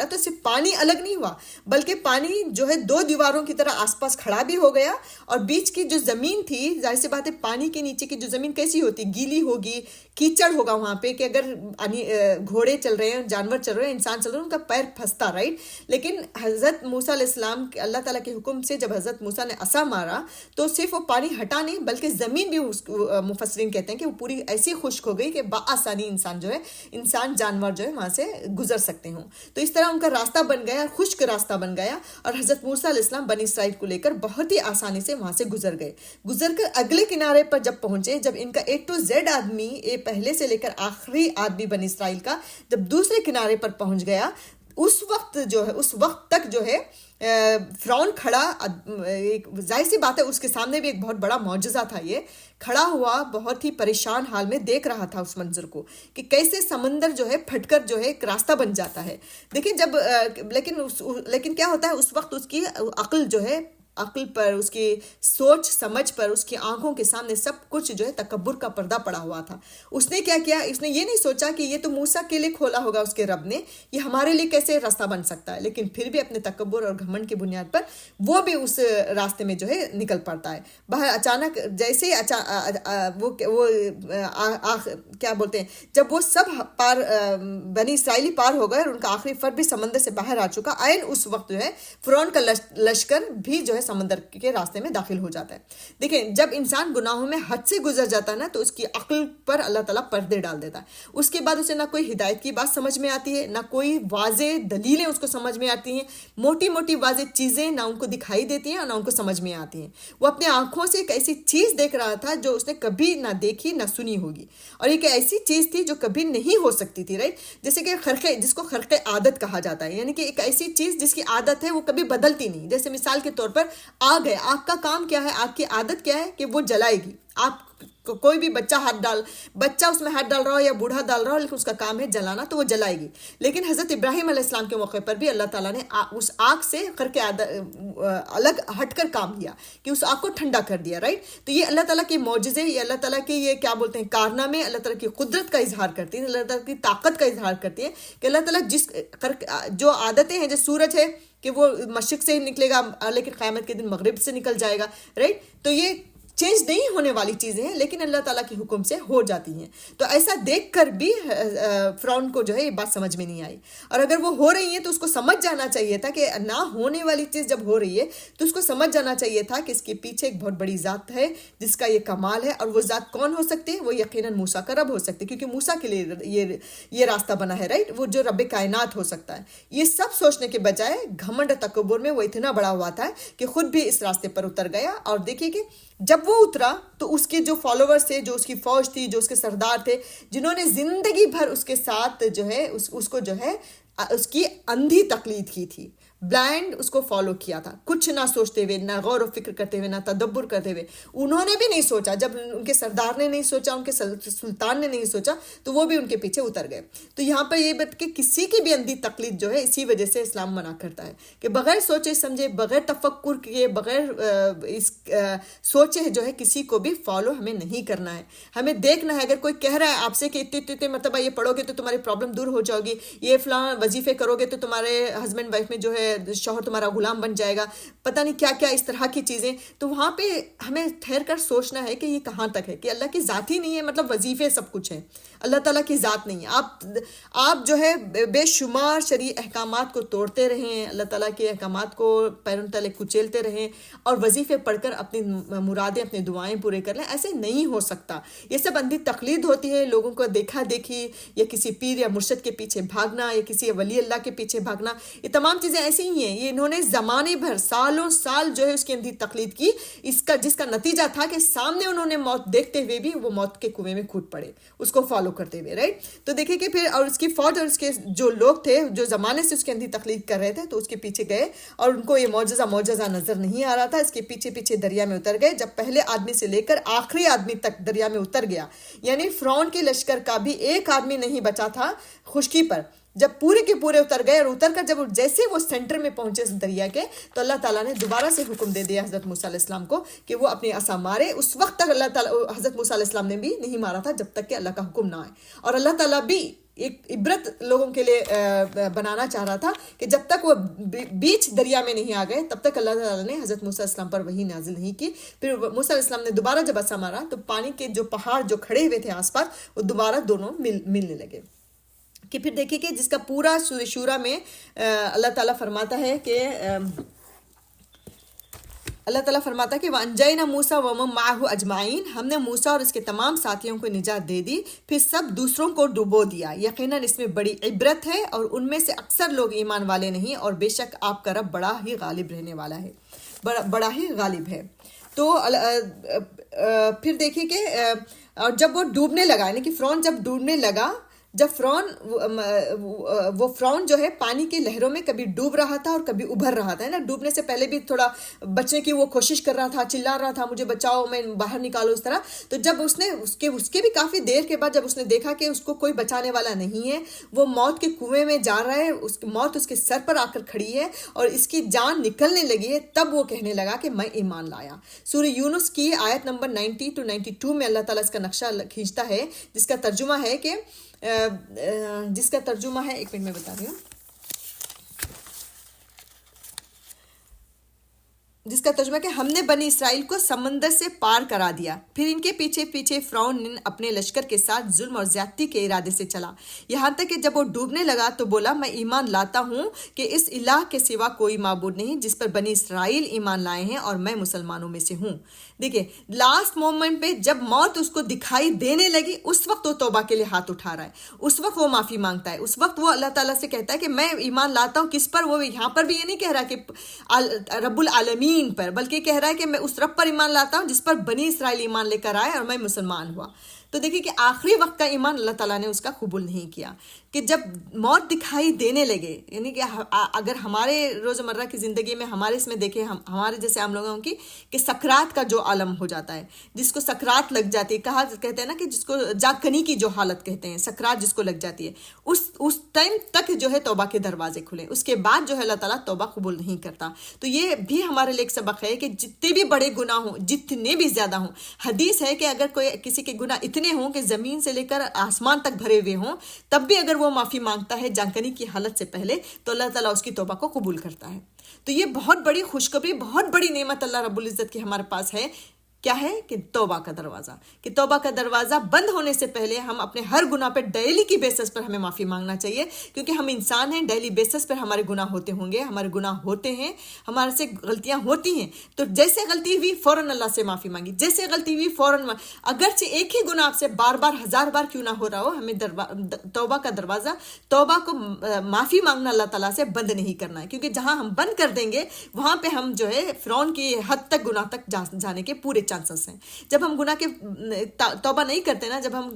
تو صرف پانی الگ نہیں ہوا، بلکہ پانی جو ہے دو دیواروں کی طرح آس پاس کھڑا بھی ہو گیا، اور بیچ کی جو زمین تھی، ظاہر سی بات ہے پانی کے نیچے کی جو زمین کیسی ہوتی، گیلی ہوگی، کیچڑ ہوگا وہاں پہ، کہ اگر گھوڑے چل رہے ہیں، جانور چل رہے ہیں، انسان چل رہے ہیں، ان کا پیر پھنستا، رائٹ؟ لیکن حضرت موسیٰ علیہ السلام اللہ تعالیٰ کے حکم سے جب حضرت موسیٰ نے عصا مارا تو صرف وہ پانی ہٹا نہیں، بلکہ زمین بھی مفسرین کہتے ہیں کہ وہ پوری ایسی خشک ہو گئی کہ بآسانی انسان جانور جو ہے وہاں سے گزر سکتے ہوں۔ تو اس طرح ان کا راستہ بن گیا، خشک راستہ بن گیا، اور حضرت موسیٰ علیہ السلام بنی اسرائیل کو لے کر بہت ہی آسانی سے وہاں سے گزر کر اگلے کنارے پر جب پہنچے، جب ان کا A to Z آدمی، پہلے سے لے کر آخری آدمی بنی اسرائیل کا جب دوسرے کنارے پر پہنچ گیا، اس وقت جو ہے، اس وقت تک جو ہے فرعون کھڑا، ایک ظاہر سی بات ہے اس کے سامنے بھی ایک بہت بڑا معجزہ تھا، یہ کھڑا ہوا بہت ہی پریشان حال میں دیکھ رہا تھا اس منظر کو کہ کیسے سمندر جو ہے پھٹ کر جو ہے ایک راستہ بن جاتا ہے. دیکھیں جب لیکن کیا ہوتا ہے اس وقت اس کی عقل جو ہے، عقل پر، اس کی سوچ سمجھ پر، اس کی آنکھوں کے سامنے سب کچھ جو ہے تکبر کا پردہ پڑا ہوا تھا. اس نے کیا کیا، اس نے یہ نہیں سوچا کہ یہ تو موسیٰ کے لیے کھولا ہوگا اس کے رب نے، یہ ہمارے لیے کیسے راستہ بن سکتا ہے. لیکن پھر بھی اپنے تکبر اور گھمنڈ کی بنیاد پر وہ بھی اس راستے میں جو ہے نکل پڑتا ہے. باہر اچانک جیسے وہ کیا بولتے ہیں، جب وہ سب پار بنی اسرائیلی پار ہو گئے اور ان کا آخری فرد بھی سمندر سے باہر آ چکا، عین اس وقت جو ہے فرعون کا لشکر بھی جو ہے سمندر کے راستے میں داخل ہو جاتا ہے. دیکھیں جب انسان گناہوں میں حد سے گزر جاتا ہے نا تو اس کی عقل پر اللہ تعالیٰ پردے ڈال دیتا ہے. اس کے بعد اسے نہ کوئی ہدایت کی بات سمجھ میں آتی ہے، نہ کوئی واضح دلیلیں اس کو سمجھ میں آتی ہیں. موٹی موٹی واضح چیزیں نہ ان کو دکھائی دیتی ہیں اور نہ ان کو سمجھ میں آتی ہیں. وہ اپنے آنکھوں سے ایک ایسی چیز دیکھ رہا تھا جو اس نے کبھی نہ دیکھی نہ سنی ہوگی، اور ایک ایسی چیز تھی جو کبھی نہیں ہو سکتی تھی، رائٹ؟ جیسے کہ خرقے، جس کو خرقے عادت کہا جاتا ہے، یعنی کہ ایک ایسی چیز جس کی عادت ہے وہ کبھی بدلتی نہیں. جیسے مثال کے طور پر آگ ہے، آگ کا کام کیا ہے، آگ کی عادت کیا ہے کہ وہ جلائے گی. آپ کوئی بھی بچہ اس میں ہاتھ ڈال رہا ہو یا بوڑھا ڈال رہا ہو، لیکن اس کا کام ہے جلانا، تو وہ جلائے گی. لیکن حضرت ابراہیم علیہ السلام کے موقع پر بھی اللہ تعالیٰ نے اس آگ سے الگ ہٹ کر کام لیا کہ اس آگ کو ٹھنڈا کر دیا، رائٹ؟ تو یہ اللہ تعالیٰ کے معجزے، یہ اللہ تعالیٰ کے یہ کیا بولتے ہیں کارنامے اللہ تعالیٰ کی قدرت کا اظہار کرتی ہیں، اللہ تعالیٰ کی طاقت کا اظہار کرتی ہیں کہ اللہ تعالیٰ جو عادتیں ہیں، جو سورج ہے کہ وہ مشرق سے ہی نکلے گا لیکن قیامت کے دن مغرب سے نکل جائے گا، رائٹ؟ تو یہ چینج نہیں ہونے والی چیزیں ہیں لیکن اللہ تعالیٰ کے حکم سے ہو جاتی ہیں. تو ایسا دیکھ کر بھی فرعون کو جو ہے یہ بات سمجھ میں نہیں آئی، اور اگر وہ ہو رہی ہیں تو اس کو سمجھ جانا چاہیے تھا کہ نہ ہونے والی چیز جب ہو رہی ہے تو اس کو سمجھ جانا چاہیے تھا کہ اس کے پیچھے ایک بہت بڑی ذات ہے جس کا یہ کمال ہے. اور وہ ذات کون ہو سکتی ہے؟ وہ یقیناً موسیٰ کا رب ہو سکتی ہے، کیونکہ موسیٰ کے لیے یہ راستہ بنا ہے، رائٹ؟ وہ جو رب کائنات ہو سکتا ہے. یہ سب سوچنے کے بجائے گھمنڈ تکبر میں وہ اتنا بڑا ہوا تھا کہ خود بھی اس راستے پر اتر گیا. اور دیکھیے کہ جب وہ اترا تو اس کے جو فالوورز تھے، جو اس کی فوج تھی، جو اس کے سردار تھے، جنہوں نے زندگی بھر اس کے ساتھ جو ہے اس کو جو ہے اس کی اندھی تقلید کی تھی، بلائنڈ اس کو فالو کیا تھا، کچھ نہ سوچتے ہوئے، نہ غور و فکر کرتے ہوئے، نہ تدبر کرتے ہوئے. انہوں نے بھی نہیں سوچا، جب ان کے سردار نے نہیں سوچا، ان کے سلطان نے نہیں سوچا، تو وہ بھی ان کے پیچھے اتر گئے. تو یہاں پر یہ بات کہ کسی کی بھی اندھی تقلید جو ہے اسی وجہ سے اسلام منع کرتا ہے کہ بغیر سوچے سمجھے، بغیر تفکر کیے، بغیر اس سوچے جو ہے کسی کو بھی فالو ہمیں نہیں کرنا ہے. ہمیں دیکھنا ہے اگر کوئی کہہ رہا ہے آپ سے کہ اتنے مرتبہ یہ پڑھو گے تو تمہاری پرابلم دور ہو جائے گی، یہ فلاں وظیفے کرو گے تو تمہارے ہسبینڈ وائف میں جو ہے شوہر تمہارا غلام بن جائے گا، پتہ نہیں کیا کیا اس طرح کی چیزیں، تو وہاں پہ ہمیں ٹھہر کر سوچنا ہے کہ یہ کہاں تک ہے، کہ اللہ کی ذات ہی نہیں ہے، مطلب وظیفے سب کچھ ہے، اللہ تعالیٰ کی ذات نہیں ہے. آپ جو ہے بے شمار شرعی احکامات کو توڑتے رہیں، اللہ تعالیٰ کے احکامات کو پیروں تلے کچیلتے رہیں اور وظیفے پڑھ کر اپنی مرادیں، اپنی دعائیں پورے کر لیں. ایسے نہیں ہو سکتا. یہ سب اندھی تقلید ہوتی ہے، لوگوں کو دیکھا دیکھی، یا کسی پیر یا مرشد کے پیچھے بھاگنا، یا کسی ولی اللہ کے پیچھے بھاگنا، یہ تمام چیزیں ایسی ہی ہیں. یہ انہوں نے زمانے بھر سالوں سال جو ہے اس کی اندھی تقلید کی، جس کا نتیجہ تھا کہ سامنے انہوں نے موت دیکھتے ہوئے بھی وہ موت کے کنویں میں کود پڑے اس کو فالو کرتے ہوئے، رائٹ؟ تو دیکھیں کہ پھر اور اس کی فوج اور اس کے جو لوگ تھے جو زمانے سے اس کی اندھی تقلید کر رہے تھے تو اس کے پیچھے گئے اور ان کو یہ معجزہ نظر نہیں آ رہا تھا. اس کے پیچھے پیچھے دریا میں اتر گئے. جب پہلے آدمی سے لے کر آخری آدمی تک دریا میں اتر گیا، یعنی فرعون کے لشکر کا بھی ایک آدمی نہیں بچا تھا خشکی پر. جب پورے کے پورے اتر گئے اور اتر کر جب جیسے وہ سینٹر میں پہنچے دریا کے تو اللہ تعالیٰ نے دوبارہ سے حکم دے دیا حضرت موسیٰ علیہ السلام کو کہ وہ اپنی عصا مارے. اس وقت تک اللہ تعالیٰ حضرت موسیٰ علیہ السلام نے بھی نہیں مارا تھا جب تک کہ اللہ کا حکم نہ آئے. اور اللہ تعالیٰ بھی ایک عبرت لوگوں کے لیے بنانا چاہ رہا تھا کہ جب تک وہ بیچ دریا میں نہیں آ گئے تب تک اللہ تعالیٰ نے حضرت موسیٰ علیہ السلام پر وحی نازل نہیں کی. پھر موسیٰ علیہ السلام نے دوبارہ جب عصا مارا تو پانی کے جو پہاڑ جو کھڑے ہوئے تھے آس پاس وہ دوبارہ دونوں ملنے لگے. کہ پھر دیکھیے کہ جس کا پورا سورہ شورا میں اللہ تعالیٰ فرماتا ہے کہ وَأَنجَيْنَا مُوسَىٰ وَمَن مَّعَهُ أَجْمَعِينَ، ہم نے موسیٰ اور اس کے تمام ساتھیوں کو نجات دے دی، پھر سب دوسروں کو ڈبو دیا. یقیناً اس میں بڑی عبرت ہے اور ان میں سے اکثر لوگ ایمان والے نہیں، اور بے شک آپ کا رب بڑا ہی غالب رہنے والا ہے، بڑا ہی غالب ہے. تو پھر دیکھیے کہ اور جب وہ ڈوبنے لگا، یعنی کہ فرعون جب ڈوبنے لگا جب وہ فرعون جو ہے پانی کی لہروں میں کبھی ڈوب رہا تھا اور کبھی ابھر رہا تھا نا، ڈوبنے سے پہلے بھی تھوڑا بچنے کی وہ کوشش کر رہا تھا، چلا رہا تھا مجھے بچاؤ، میں باہر نکالو اس طرح. تو جب اس نے اس کے بھی کافی دیر کے بعد جب اس نے دیکھا کہ اس کو کوئی بچانے والا نہیں ہے، وہ موت کے کنویں میں جا رہا ہے، موت اس کے سر پر آ کر کھڑی ہے اور اس کی جان نکلنے لگی ہے، تب وہ کہنے لگا کہ میں ایمان لایا. سورہ یونس کی آیت نمبر 90 to 92 میں اللہ تعالیٰ اس کا نقشہ کھینچتا ہے، جس کا ترجمہ ہے کہ ایک منٹ میں بتا رہی ہوں، جس کا ترجمہ کہ ہم نے بنی اسرائیل کو سمندر سے پار کرا دیا، پھر ان کے پیچھے پیچھے فرعون نے اپنے لشکر کے ساتھ ظلم اور زیادتی کے ارادے سے چلا، یہاں تک کہ جب وہ ڈوبنے لگا تو بولا میں ایمان لاتا ہوں کہ اس الہ کے سوا کوئی معبود نہیں جس پر بنی اسرائیل ایمان لائے ہیں، اور میں مسلمانوں میں سے ہوں. دیکھیں لاسٹ مومنٹ پہ جب موت اس کو دکھائی دینے لگی، اس وقت وہ توبہ کے لیے ہاتھ اٹھا رہا ہے، اس وقت وہ معافی مانگتا ہے، اس وقت وہ اللہ تعالیٰ سے کہتا ہے کہ میں ایمان لاتا ہوں. کس پر؟ وہ یہاں پر بھی یہ نہیں کہہ رہا کہ رب العالمین پر، بلکہ کہہ رہا ہے کہ میں اس رب پر ایمان لاتا ہوں جس پر بنی اسرائیل ایمان لے کر آئے اور میں مسلمان ہوا. تو دیکھیں کہ آخری وقت کا ایمان اللہ تعالیٰ نے اس کا قبول نہیں کیا، کہ جب موت دکھائی دینے لگے، یعنی کہ اگر ہمارے روزمرہ کی زندگی میں ہمارے اس میں دیکھیں، ہمارے جیسے عام لوگوں کی کہ سکرات کا جو عالم ہو جاتا ہے، جس کو سکرات لگ جاتی ہے، کہتے ہیں نا کہ جس کو جاگکنی کی جو حالت کہتے ہیں، سکرات جس کو لگ جاتی ہے، اس ٹائم تک جو ہے توبہ کے دروازے کھلیں، اس کے بعد جو ہے اللہ تعالیٰ توبہ قبول نہیں کرتا. تو یہ بھی ہمارے لیے ایک سبق ہے کہ جتنے بھی بڑے گناہ ہوں، جتنے بھی زیادہ ہوں، حدیث ہے کہ اگر کوئی کسی کے گناہ اتنے ہوں کہ زمین سے لے کر آسمان تک بھرے ہوئے ہوں، تب بھی اگر وہ معافی مانگتا ہے جانکنی کی حالت سے پہلے، تو اللہ تعالیٰ اس کی توبہ کو قبول کرتا ہے. تو یہ بہت بڑی خوشخبری، بہت بڑی نعمت اللہ رب العزت کی ہمارے پاس ہے. کیا ہے کہ توبہ کا دروازہ، کہ توبہ کا دروازہ بند ہونے سے پہلے ہم اپنے ہر گناہ پہ ڈیلی کی بیسس پر ہمیں معافی مانگنا چاہیے، کیونکہ ہم انسان ہیں، ڈیلی بیسس پر ہمارے گناہ ہوتے ہوں گے، ہمارے گناہ ہوتے ہیں، ہمارے سے غلطیاں ہوتی ہیں. تو جیسے غلطی ہوئی فوراً اللہ سے معافی مانگی، جیسے غلطی ہوئی فوراً، اگرچہ ایک ہی گناہ آپ سے بار بار 1000 بار کیوں نہ ہو رہا ہو، ہمیں توبہ کا دروازہ، توبہ کو معافی مانگنا اللہ تعالیٰ سے بند نہیں کرنا ہے، کیونکہ جہاں ہم بند کر دیں گے وہاں پہ ہم جو ہے فرعون کی حد تک گناہ تک جانے کے پورے چانسز ہیں. جب ہم گناہ کے توبہ نہیں کرتے نا، جب ہم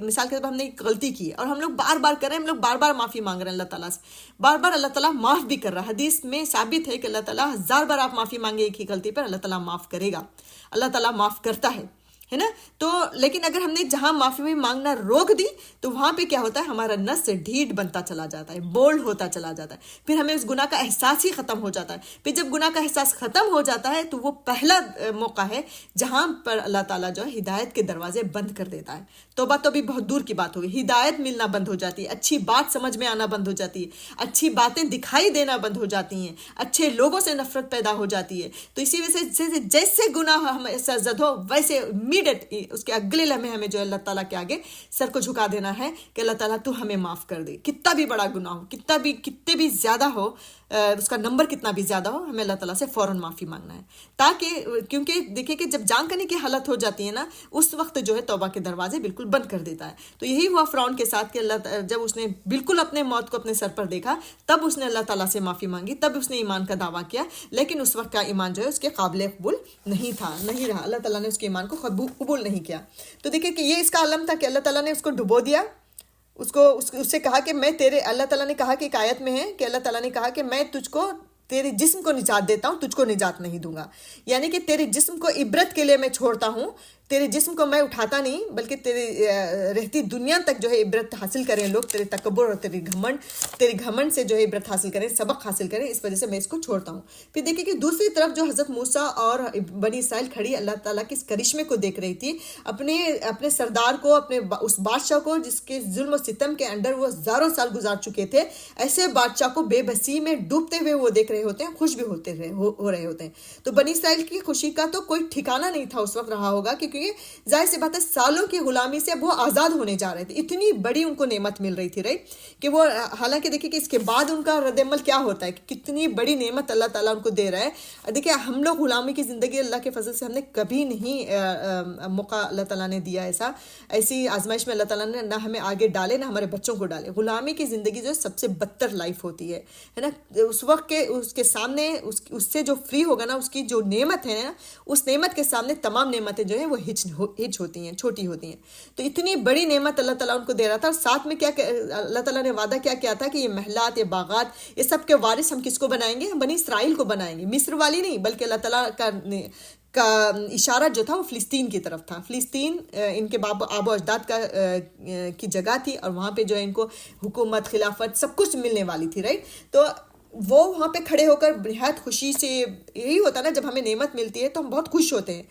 مثال کے طور پر ہم نے ایک غلطی کی اور ہم لوگ بار بار کر رہے ہیں، ہم لوگ بار بار معافی مانگ رہے ہیں اللہ تعالیٰ سے، بار بار اللہ تعالیٰ معاف بھی کر رہا ہے. حدیث میں ثابت ہے کہ اللہ تعالیٰ 1000 بار آپ معافی مانگے ایک ہی غلطی پر، اللہ تعالیٰ معاف کرے گا، اللہ تعالیٰ معاف کرتا ہے نا. تو لیکن اگر ہم نے جہاں معافی مانگنا روک دی تو وہاں پہ کیا ہوتا ہے، ہمارا نس ڈھیٹ بنتا چلا جاتا ہے، بولڈ ہوتا چلا جاتا ہے، پھر ہمیں اس گناہ کا احساس ہی ختم ہو جاتا ہے. پھر جب گناہ کا احساس ختم ہو جاتا ہے تو وہ پہلا موقع ہے جہاں پر اللہ تعالیٰ جو ہے ہدایت کے دروازے بند کر دیتا ہے. توبہ تو بھی بہت دور کی بات ہوگی، ہدایت ملنا بند ہو جاتی ہے، اچھی بات سمجھ میں آنا بند ہو جاتی ہے، اچھی باتیں دکھائی دینا بند ہو جاتی ہیں، اچھے لوگوں سے نفرت پیدا ہو جاتی ہے. تو اسی وجہ سے جیسے گناہ ہمیں سرزد ہو، ویسے امیڈیٹ اس کے اگلے لمحے ہمیں جو اللہ تعالیٰ کے آگے سر کو جھکا دینا ہے کہ اللہ تعالیٰ تو ہمیں معاف کر دے. کتنا بھی بڑا گناہ ہو، کتنے بھی زیادہ ہو، اس کا نمبر کتنا بھی زیادہ ہو، ہمیں اللہ تعالیٰ سے فوراً معافی مانگنا ہے. تاکہ کیونکہ دیکھیں کہ جب جان کرنے کی حالت ہو جاتی ہے نا، اس وقت جو ہے توبہ کے دروازے بالکل بند کر دیتا ہے. تو یہی ہوا فرعون کے ساتھ کہ جب اس نے بالکل اپنے موت کو اپنے سر پر دیکھا، تب اس نے اللہ تعالیٰ سے معافی مانگی، تب اس نے ایمان کا دعویٰ کیا. لیکن اس وقت کا ایمان جو ہے اس کے قابل قبول نہیں رہا، اللہ تعالیٰ نے اس کے ایمان کو قبول نہیں کیا. تو دیکھیں کہ یہ اس کا علم تھا کہ اللہ تعالیٰ نے اس کو ڈبو دیا، اس سے کہا کہ میں اللہ تعالیٰ نے کہا کہ ایک آیت میں ہے کہ اللہ تعالیٰ نے کہا کہ میں تجھ کو تیرے جسم کو نجات دیتا ہوں، تجھ کو نجات نہیں دوں گا. یعنی کہ تیرے جسم کو عبرت کے لیے میں چھوڑتا ہوں، تیرے جسم کو میں اٹھاتا نہیں، بلکہ تیری رہتی دنیا تک جو ہے عبرت حاصل کریں لوگ، تیرے تکبر اور تیری گھمنڈ سے جو ہے عبرت حاصل کریں، سبق حاصل کریں، اس وجہ سے میں اس کو چھوڑتا ہوں. پھر دیکھیں کہ دوسری طرف جو حضرت موسیٰ اور بنی اسرائیل کھڑی اللہ تعالیٰ کے اس کرشمے کو دیکھ رہی تھی، اپنے سردار کو، اپنے اس بادشاہ کو جس کے ظلم و ستم کے اندر وہ ہزاروں سال گزار چکے تھے، ایسے بادشاہ کو بے بسی میں ڈوبتے ہوئے وہ دیکھ رہے ہوتے ہیں، خوش بھی ہو رہے ہوتے ہیں. تو بنی اسرائیل کی خوشی کا تو کوئی ٹھکانہ نہیں تھا اس وقت رہا ہوگا، کیونکہ ظاہر سی بات ہے سالوں کی غلامی سے اب وہ آزاد ہونے جا رہے تھے. اتنی بڑی ان کو نعمت مل رہی تھی کہ وہ، حالانکہ دیکھیں کہ اس کے بعد ان کا رد عمل کیا ہوتا ہے، کہ کتنی بڑی نعمت اللہ تعالیٰ ان کو دے رہا ہے. دیکھیں ہم لوگ غلامی کی زندگی اللہ کے فضل سے ہم نے کبھی نہیں موقع اللہ تعالیٰ نے دیا ایسی آزمائش میں اللہ تعالیٰ نے نہ ہمیں آگے ڈالے نہ ہمارے بچوں کو ڈالے. غلامی کی زندگی جو سب سے بدتر لائف ہوتی ہے نا. اس وقت کے اس کے سامنے اس سے جو فری ہوگا نا، اس کی جو نعمت ہے نا، اس نعمت کے سامنے تمام نعمتیں جو ہیں وہ ہچ ہوتی ہیں، چھوٹی ہوتی ہیں. تو اتنی بڑی نعمت اللہ تعالیٰ ان کو دے رہا تھا، اور ساتھ میں کیا اللہ تعالیٰ نے وعدہ کیا کیا تھا کہ یہ محلات، یہ باغات، یہ سب کے وارث ہم کس کو بنائیں گے؟ ہم بنی اسرائیل کو بنائیں گے. مصر والی نہیں، بلکہ اللہ تعالیٰ کا اشارہ جو تھا وہ فلسطین کی طرف تھا. فلسطین ان کے آب و اجداد کی جگہ تھی، اور وہاں پہ جو ہے ان کو حکومت، خلافت، سب کچھ ملنے والی تھی، رائٹ. تو وہ وہاں پہ کھڑے ہو کر بہت خوشی سے، یہی ہوتا نا جب ہمیں نعمت ملتی ہے تو ہم بہت خوش ہوتے ہیں.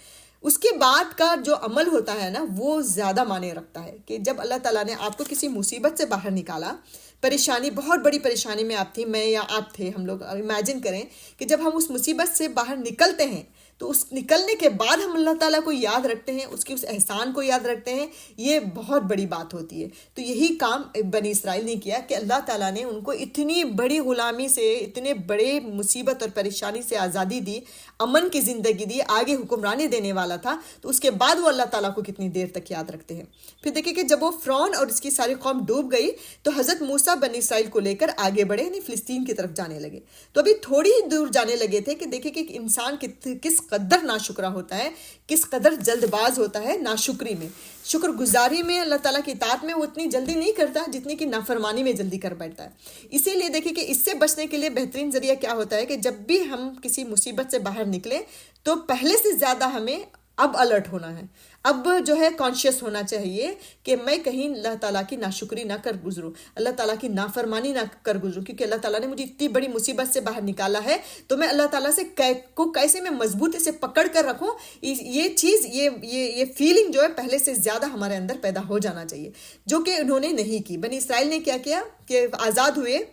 اس کے بعد کا جو عمل ہوتا ہے نا وہ زیادہ معنی رکھتا ہے، کہ جب اللہ تعالیٰ نے آپ کو کسی مصیبت سے باہر نکالا، پریشانی، بہت بڑی پریشانی میں آپ تھی، میں یا آپ تھے، ہم لوگ امیجن کریں کہ جب ہم اس مصیبت سے باہر نکلتے ہیں تو اس نکلنے کے بعد ہم اللہ تعالیٰ کو یاد رکھتے ہیں، اس احسان کو یاد رکھتے ہیں، یہ بہت بڑی بات ہوتی ہے. تو یہی کام بنی اسرائیل نے کیا کہ اللہ تعالیٰ نے ان کو اتنی بڑی غلامی سے، اتنے بڑے مصیبت اور پریشانی سے آزادی دی، امن کی زندگی دی، آگے حکمرانی دینے والا تھا. تو اس کے بعد وہ اللہ تعالیٰ کو کتنی دیر تک یاد رکھتے ہیں. پھر دیکھیں کہ جب وہ فرعون اور اس کی ساری قوم ڈوب گئی تو حضرت موسیٰ بنی اسرائیل کو لے کر آگے بڑھے، یعنی فلسطین کی طرف جانے لگے. تو ابھی تھوڑی ہی دور جانے لگے تھے کہ دیکھیں کہ انسان کس قدر ناشکرا ہوتا ہے، کس قدر جلد باز ہوتا ہے ناشکری میں. شکر گزاری میں، اللہ تعالیٰ کی اطاعت میں وہ اتنی جلدی نہیں کرتا جتنی کہ نافرمانی میں جلدی کر بیٹھتا ہے. اسی لیے دیکھیں کہ اس سے بچنے کے لیے بہترین ذریعہ کیا ہوتا ہے کہ جب بھی ہم کسی مصیبت سے باہر نکلیں تو پہلے سے زیادہ ہمیں اب الرٹ ہونا ہے، اب جو ہے کانشیس ہونا چاہیے کہ میں کہیں اللہ تعالیٰ کی ناشکری نہ کر گزروں، اللہ تعالیٰ کی نافرمانی نہ کر گزروں، کیونکہ اللہ تعالیٰ نے مجھے اتنی بڑی مصیبت سے باہر نکالا ہے تو میں اللہ تعالیٰ سے کیسے میں مضبوطی سے پکڑ کر رکھوں. یہ چیز، یہ فیلنگ جو ہے پہلے سے زیادہ ہمارے اندر پیدا ہو جانا چاہیے، جو کہ انہوں نے نہیں کی. بنی اسرائیل نے کیا کیا کہ آزاد ہوئے،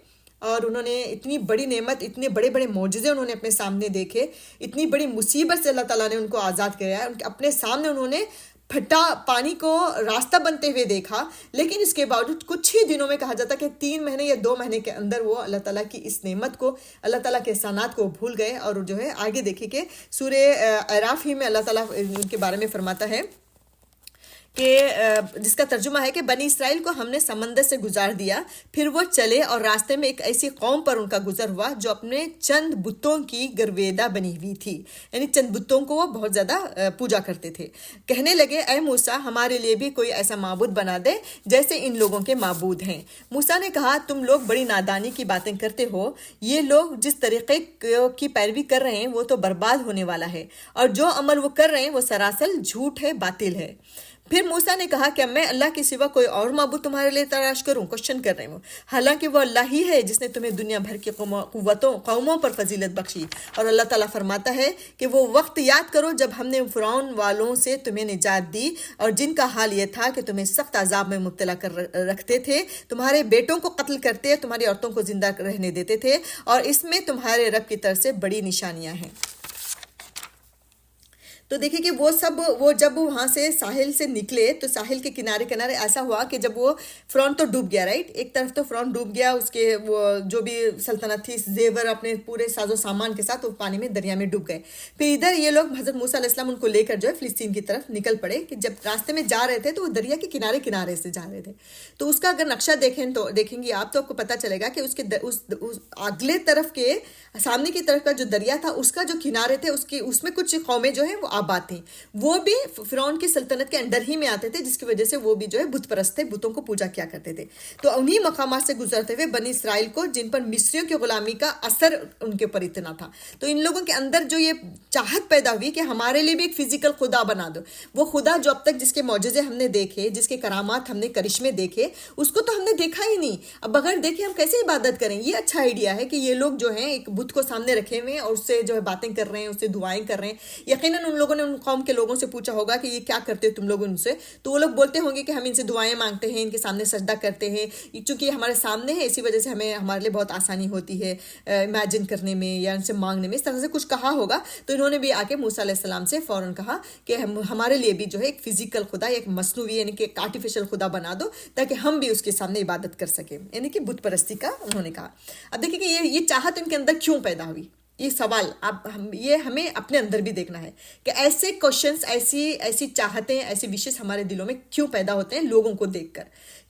اور انہوں نے اتنی بڑی نعمت، اتنے بڑے بڑے معجزے انہوں نے اپنے سامنے دیکھے، اتنی بڑی مصیبت سے اللہ تعالیٰ نے ان کو آزاد کرایا. اپنے سامنے انہوں نے پھٹا پانی کو راستہ بنتے ہوئے دیکھا، لیکن اس کے باوجود کچھ ہی دنوں میں، کہا جاتا کہ 3 مہینے یا 2 مہینے کے اندر وہ اللہ تعالیٰ کی اس نعمت کو، اللہ تعالیٰ کے احسانات کو بھول گئے. اور جو ہے آگے دیکھیں کہ سورہ اعراف ہی میں اللہ تعالیٰ ان کے بارے میں فرماتا ہے کہ جس کا ترجمہ ہے کہ بنی اسرائیل کو ہم نے سمندر سے گزار دیا، پھر وہ چلے اور راستے میں ایک ایسی قوم پر ان کا گزر ہوا جو اپنے چند بتوں کی گرویدہ بنی ہوئی تھی، یعنی چند بتوں کو وہ بہت زیادہ پوجا کرتے تھے. کہنے لگے اے موسیٰ ہمارے لیے بھی کوئی ایسا معبود بنا دے جیسے ان لوگوں کے معبود ہیں. موسیٰ نے کہا تم لوگ بڑی نادانی کی باتیں کرتے ہو، یہ لوگ جس طریقے کی پیروی کر رہے ہیں وہ تو برباد ہونے والا ہے، اور جو عمل وہ کر رہے ہیں وہ سراسر جھوٹ ہے، باطل ہے. پھر موسیٰ نے کہا کہ میں اللہ کے سوا کوئی اور معبود تمہارے لیے تلاش کروں؟ کوشچن کر رہے ہوں، حالانکہ وہ اللہ ہی ہے جس نے تمہیں دنیا بھر کی قوموں پر فضیلت بخشی. اور اللہ تعالیٰ فرماتا ہے کہ وہ وقت یاد کرو جب ہم نے فرعون والوں سے تمہیں نجات دی، اور جن کا حال یہ تھا کہ تمہیں سخت عذاب میں مبتلا کر رکھتے تھے، تمہارے بیٹوں کو قتل کرتے، تمہاری عورتوں کو زندہ رہنے دیتے تھے، اور اس میں تمہارے رب کی طرف سے بڑی نشانیاں ہیں. تو دیکھیں کہ وہ جب وہاں سے ساحل سے نکلے تو ساحل کے کنارے کنارے ایسا ہوا کہ جب وہ فرعون تو ڈوب گیا، رائٹ، ایک طرف تو فرعون ڈوب گیا، اس کے وہ جو بھی سلطنت تھی، زیور اپنے پورے ساز و سامان کے ساتھ وہ پانی میں، دریا میں ڈوب گئے. پھر ادھر یہ لوگ حضرت موسیٰ علیہ السلام ان کو لے کر جو ہے فلسطین کی طرف نکل پڑے، کہ جب راستے میں جا رہے تھے تو وہ دریا کے کنارے کنارے سے جا رہے تھے. تو اس کا اگر نقشہ دیکھیں گے آپ تو آپ کو پتہ چلے گا کہ اس کے اگلے طرف کے سامنے کی طرف کا جو دریا تھا اس کا جو کنارے تھے اس میں کچھ قومیں جو ہیں وہ آباد تھیں، وہ بھی فرعون کی سلطنت کے انڈر ہی میں آتے تھے، جس کی وجہ سے وہ بھی جو ہے بت پرست تھے، بتوں کو پوجا کیا کرتے تھے. تو انہی مقامات سے گزرتے ہوئے بنی اسرائیل کو، جن پر مصریوں کی غلامی کا اثر ان کے اوپر اتنا تھا، تو ان لوگوں کے اندر جو یہ چاہت پیدا ہوئی کہ ہمارے لیے بھی ایک فزیکل خدا بنا دو. وہ خدا جو اب تک جس کے معجزے ہم نے دیکھے، جس کے کرامات ہم نے، کرشمے دیکھے، اس کو تو ہم نے دیکھا ہی نہیں. اب بغیر دیکھے ہم کیسے عبادت کریں؟ یہ اچھا آئیڈیا ہے کہ یہ لوگ جو ہیں ایک بت کو سامنے رکھے ہوئے اور اس سے جو ہے باتیں کر رہے ہیں، اس سے دعائیں کر رہے ہیں. یقیناً ان لوگوں نے ان قوم کے لوگوں سے پوچھا ہوگا کہ یہ کیا کرتے ہو تم لوگ ان سے، تو وہ لوگ بولتے ہوں گے کہ ہم ان سے دعائیں مانگتے ہیں، ان کے سامنے سجدہ کرتے ہیں، چونکہ یہ ہمارے سامنے ہے اسی وجہ سے ہمارے لیے بہت آسانی ہوتی ہے امیجن کرنے میں یا ان سے مانگنے میں. اس طرح سے کچھ کہا ہوگا. تو انہوں نے بھی آ کے موسیٰ علیہ السلام سے فوراً کہا کہ ہمارے لیے بھی جو ہے ایک فزیکل خدا، ایک مصنوعی یعنی کہ ایک آرٹیفیشل خدا بنا دو تاکہ ہم بھی اس کے سامنے عبادت کر سکیں، یعنی کہ بت پرستی کا انہوں نے کہا. اب دیکھیں کہ یہ چاہت ان کے اندر کیوں پیدا ہوئی، یہ سوال یہ ہمیں اپنے اندر بھی دیکھنا ہے کہ ایسے کوشچنس، ایسی چاہتیں، ایسی وشز ہمارے دلوں میں کیوں پیدا ہوتے ہیں لوگوں کو دیکھ کر.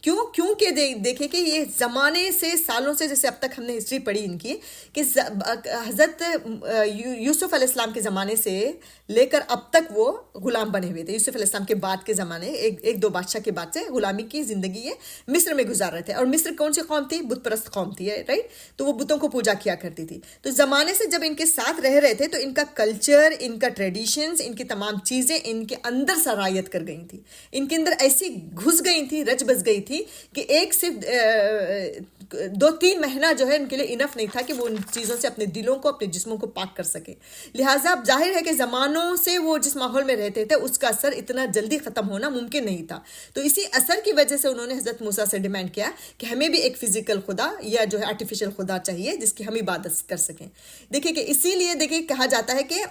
کیونکہ دیکھیں کہ یہ زمانے سے سالوں سے جیسے اب تک ہم نے ہسٹری پڑھی ان کی کہ حضرت یوسف علیہ السلام کے زمانے سے لے کر اب تک وہ غلام بنے ہوئے تھے. یوسف علیہ السلام کے بعد کے زمانے ایک دو بادشاہ کے بعد سے غلامی کی زندگی یہ مصر میں گزار رہے تھے. اور مصر کون سی قوم تھی؟ بت پرست قوم تھی, رائٹ. تو وہ بتوں کو پوجا کیا کرتی تھی. تو زمانے سے جب ان کے ساتھ رہ رہے تھے تو ان کا کلچر, ان کا ٹریڈیشنز, ان کی تمام چیزیں ان کے اندر سرایت کر گئی تھی, ان کے اندر ایسی گھس گئی تھی, رچ بس گئی تھی کہ ایک صرف 2-3 مہینہ جو ہے ان کے لیے انف نہیں تھا کہ وہ ان چیزوں سے اپنے دلوں کو, اپنے جسموں کو پاک کر سکے. لہٰذا اب ظاہر ہے کہ زمانوں سے وہ جس ماحول میں رہتے تھے اس کا اثر اتنا جلدی ختم ہونا ممکن نہیں تھا. تو اسی اثر کی وجہ سے انہوں نے حضرت موسیٰ سے ڈیمانڈ کیا کہ ہمیں بھی ایک فزیکل خدا یا جو ہے آرٹیفیشل خدا چاہیے جس کی ہم عبادت کر سکیں. دیکھیں کہ اسی لیے دیکھیں کہا جاتا ہے کہ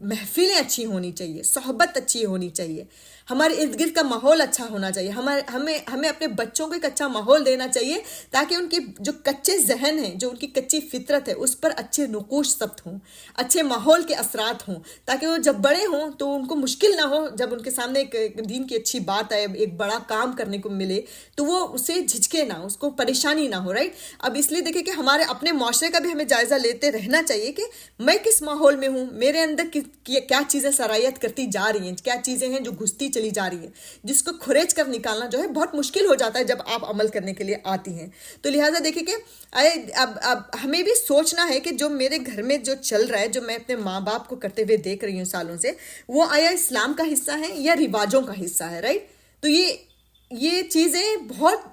محفلیں اچھی ہونی چاہیے, صحبت اچھی ہونی چاہیے, ہمارے ارد گرد کا ماحول اچھا ہونا چاہیے, ہمیں اپنے بچوں کو ایک اچھا ماحول دینا چاہیے تاکہ ان کے جو کچے ذہن ہیں, جو ان کی کچی فطرت ہے, اس پر اچھے نقوش ثبت ہوں, اچھے ماحول کے اثرات ہوں, تاکہ وہ جب بڑے ہوں تو ان کو مشکل نہ ہو, جب ان کے سامنے ایک دین کی اچھی بات آئے, ایک بڑا کام کرنے کو ملے تو وہ اسے جھجکے نہ, اس کو پریشانی نہ ہو, رائٹ. اب اس لیے دیکھیں کہ ہمارے اپنے معاشرے کا بھی ہمیں جائزہ لیتے رہنا چاہیے کہ میں کس ماحول میں ہوں, میرے اندر کیا چیزیں سرایت کرتی جا رہی ہیں, کیا چیزیں ہیں جو گھستی چلی جا رہی ہے, جس کو کھریچ کر نکالنا جو ہے بہت مشکل ہو جاتا ہے جب آپ عمل کرنے کے لیے آتی ہیں. تو لہٰذا دیکھیں کہ اب ہمیں بھی سوچنا ہے کہ جو میرے گھر میں جو چل رہا ہے, جو میں اپنے ماں باپ کو کرتے ہوئے دیکھ رہی ہوں سالوں سے, وہ آیا اسلام کا حصہ ہے یا رواجوں کا حصہ ہے, رائٹ. تو یہ چیزیں بہت,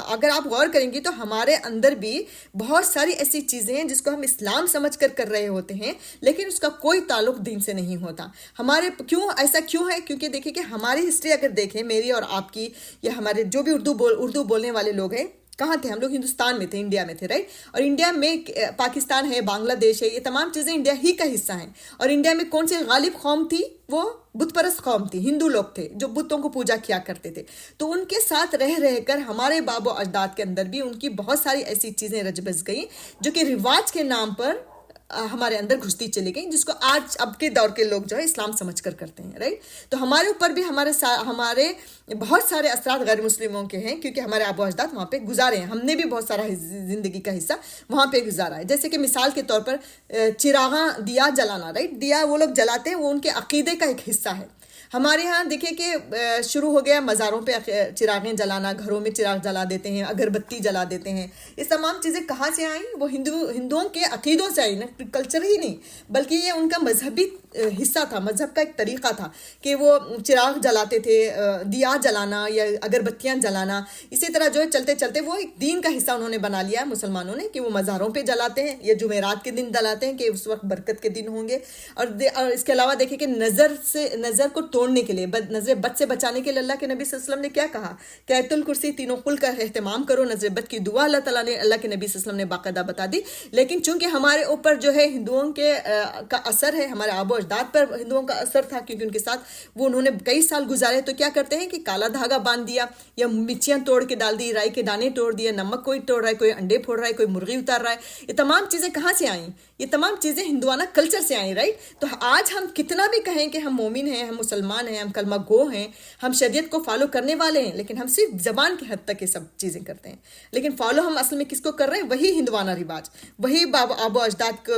اگر آپ غور کریں گی تو ہمارے اندر بھی بہت ساری ایسی چیزیں ہیں جس کو ہم اسلام سمجھ کر رہے ہوتے ہیں, لیکن اس کا کوئی تعلق دین سے نہیں ہوتا. ایسا کیوں ہے؟ کیونکہ دیکھیں کہ ہماری ہسٹری اگر دیکھیں, میری اور آپ کی, یا ہمارے جو بھی اردو بولنے والے لوگ ہیں, کہاں تھے ہم لوگ؟ ہندوستان میں تھے, انڈیا میں تھے, رائٹ. اور انڈیا میں پاکستان ہے, بنگلہ دیش ہے, یہ تمام چیزیں انڈیا ہی کا حصہ ہیں. اور انڈیا میں کون سی غالب قوم تھی؟ وہ بت پرست قوم تھی, ہندو لوگ تھے جو بتوں کو پوجا کیا کرتے تھے. تو ان کے ساتھ رہ کر ہمارے باب و اجداد کے اندر بھی ان کی بہت ساری ایسی چیزیں رچ بس گئیں جو کہ رواج کے نام پر ہمارے اندر گھستی چلی گئی, جس کو آج اب کے دور کے لوگ جو ہے اسلام سمجھ کر کرتے ہیں, رائٹ. تو ہمارے اوپر بھی ہمارے بہت سارے اثرات غیر مسلموں کے ہیں, کیونکہ ہمارے آبا و اجداد وہاں پہ گزارے ہیں, ہم نے بھی بہت سارا زندگی کا حصہ وہاں پہ گزارا ہے. جیسے کہ مثال کے طور پر چراغاں, دیا جلانا, رائٹ. دیا وہ لوگ جلاتے ہیں, وہ ان کے عقیدے کا ایک حصہ ہے. ہمارے ہاں دیکھیں کہ شروع ہو گیا مزاروں پہ چراغیں جلانا, گھروں میں چراغ جلا دیتے ہیں, اگربتی جلا دیتے ہیں. یہ تمام چیزیں کہاں سے آئیں؟ وہ ہندوؤں کے عقیدوں سے آئی نا, کلچر ہی نہیں, بلکہ یہ ان کا مذہبی حصہ تھا, مذہب کا ایک طریقہ تھا کہ وہ چراغ جلاتے تھے, دیا جلانا یا اگربتیاں جلانا. اسی طرح جو ہے چلتے چلتے وہ ایک دین کا حصہ انہوں نے بنا لیا مسلمانوں نے, کہ وہ مزاروں پہ جلاتے ہیں یا جمعرات کے دن جلاتے ہیں کہ اس وقت برکت کے دن ہوں گے. اور اس کے علاوہ دیکھیں کہ نظر کو توڑنے کے لیے, نظر بد سے بچانے کے لیے اللہ کے نبی صلی اللہ علیہ وسلم نے کیا کہا کہ آیت الکرسی تینوں قل کا اہتمام کرو. نظر بد کی دعا اللہ تعالیٰ نے, اللہ کے نبی صلی اللہ علیہ وسلم نے باقاعدہ بتا دی. لیکن چونکہ ہمارے اوپر جو ہے ہندوؤں کا اثر ہے, ہمارے آبا و اجداد پر ہندوؤں کا اثر تھا, کیونکہ ان کے ساتھ وہ انہوں نے کئی سال گزارے, تو کیا کرتے ہیں کہ کالا دھاگا باندھ دیا, یا مچیاں توڑ کے ڈال دی, رائی کے دانے توڑ دیے, نمک کوئی توڑ رہا ہے, کوئی انڈے پھوڑ رہا ہے, کوئی مرغی اتار رہا ہے. یہ تمام چیزیں کہاں سے آئیں؟ یہ تمام چیزیں ہندوانہ کلچر سے آئیں, رائٹ. تو آج ہم کتنا بھی کہیں کہ ہم مومن ہیں, ہم مسلمان ہیں, ہم کلمہ گو ہیں, ہم شریعت کو فالو کرنے والے ہیں, لیکن ہم صرف زبان کی حد تک یہ سب چیزیں کرتے ہیں. لیکن فالو ہم اصل میں کس کو کر رہے ہیں؟ وہی ہندوانہ رواج, وہی آب و اجداد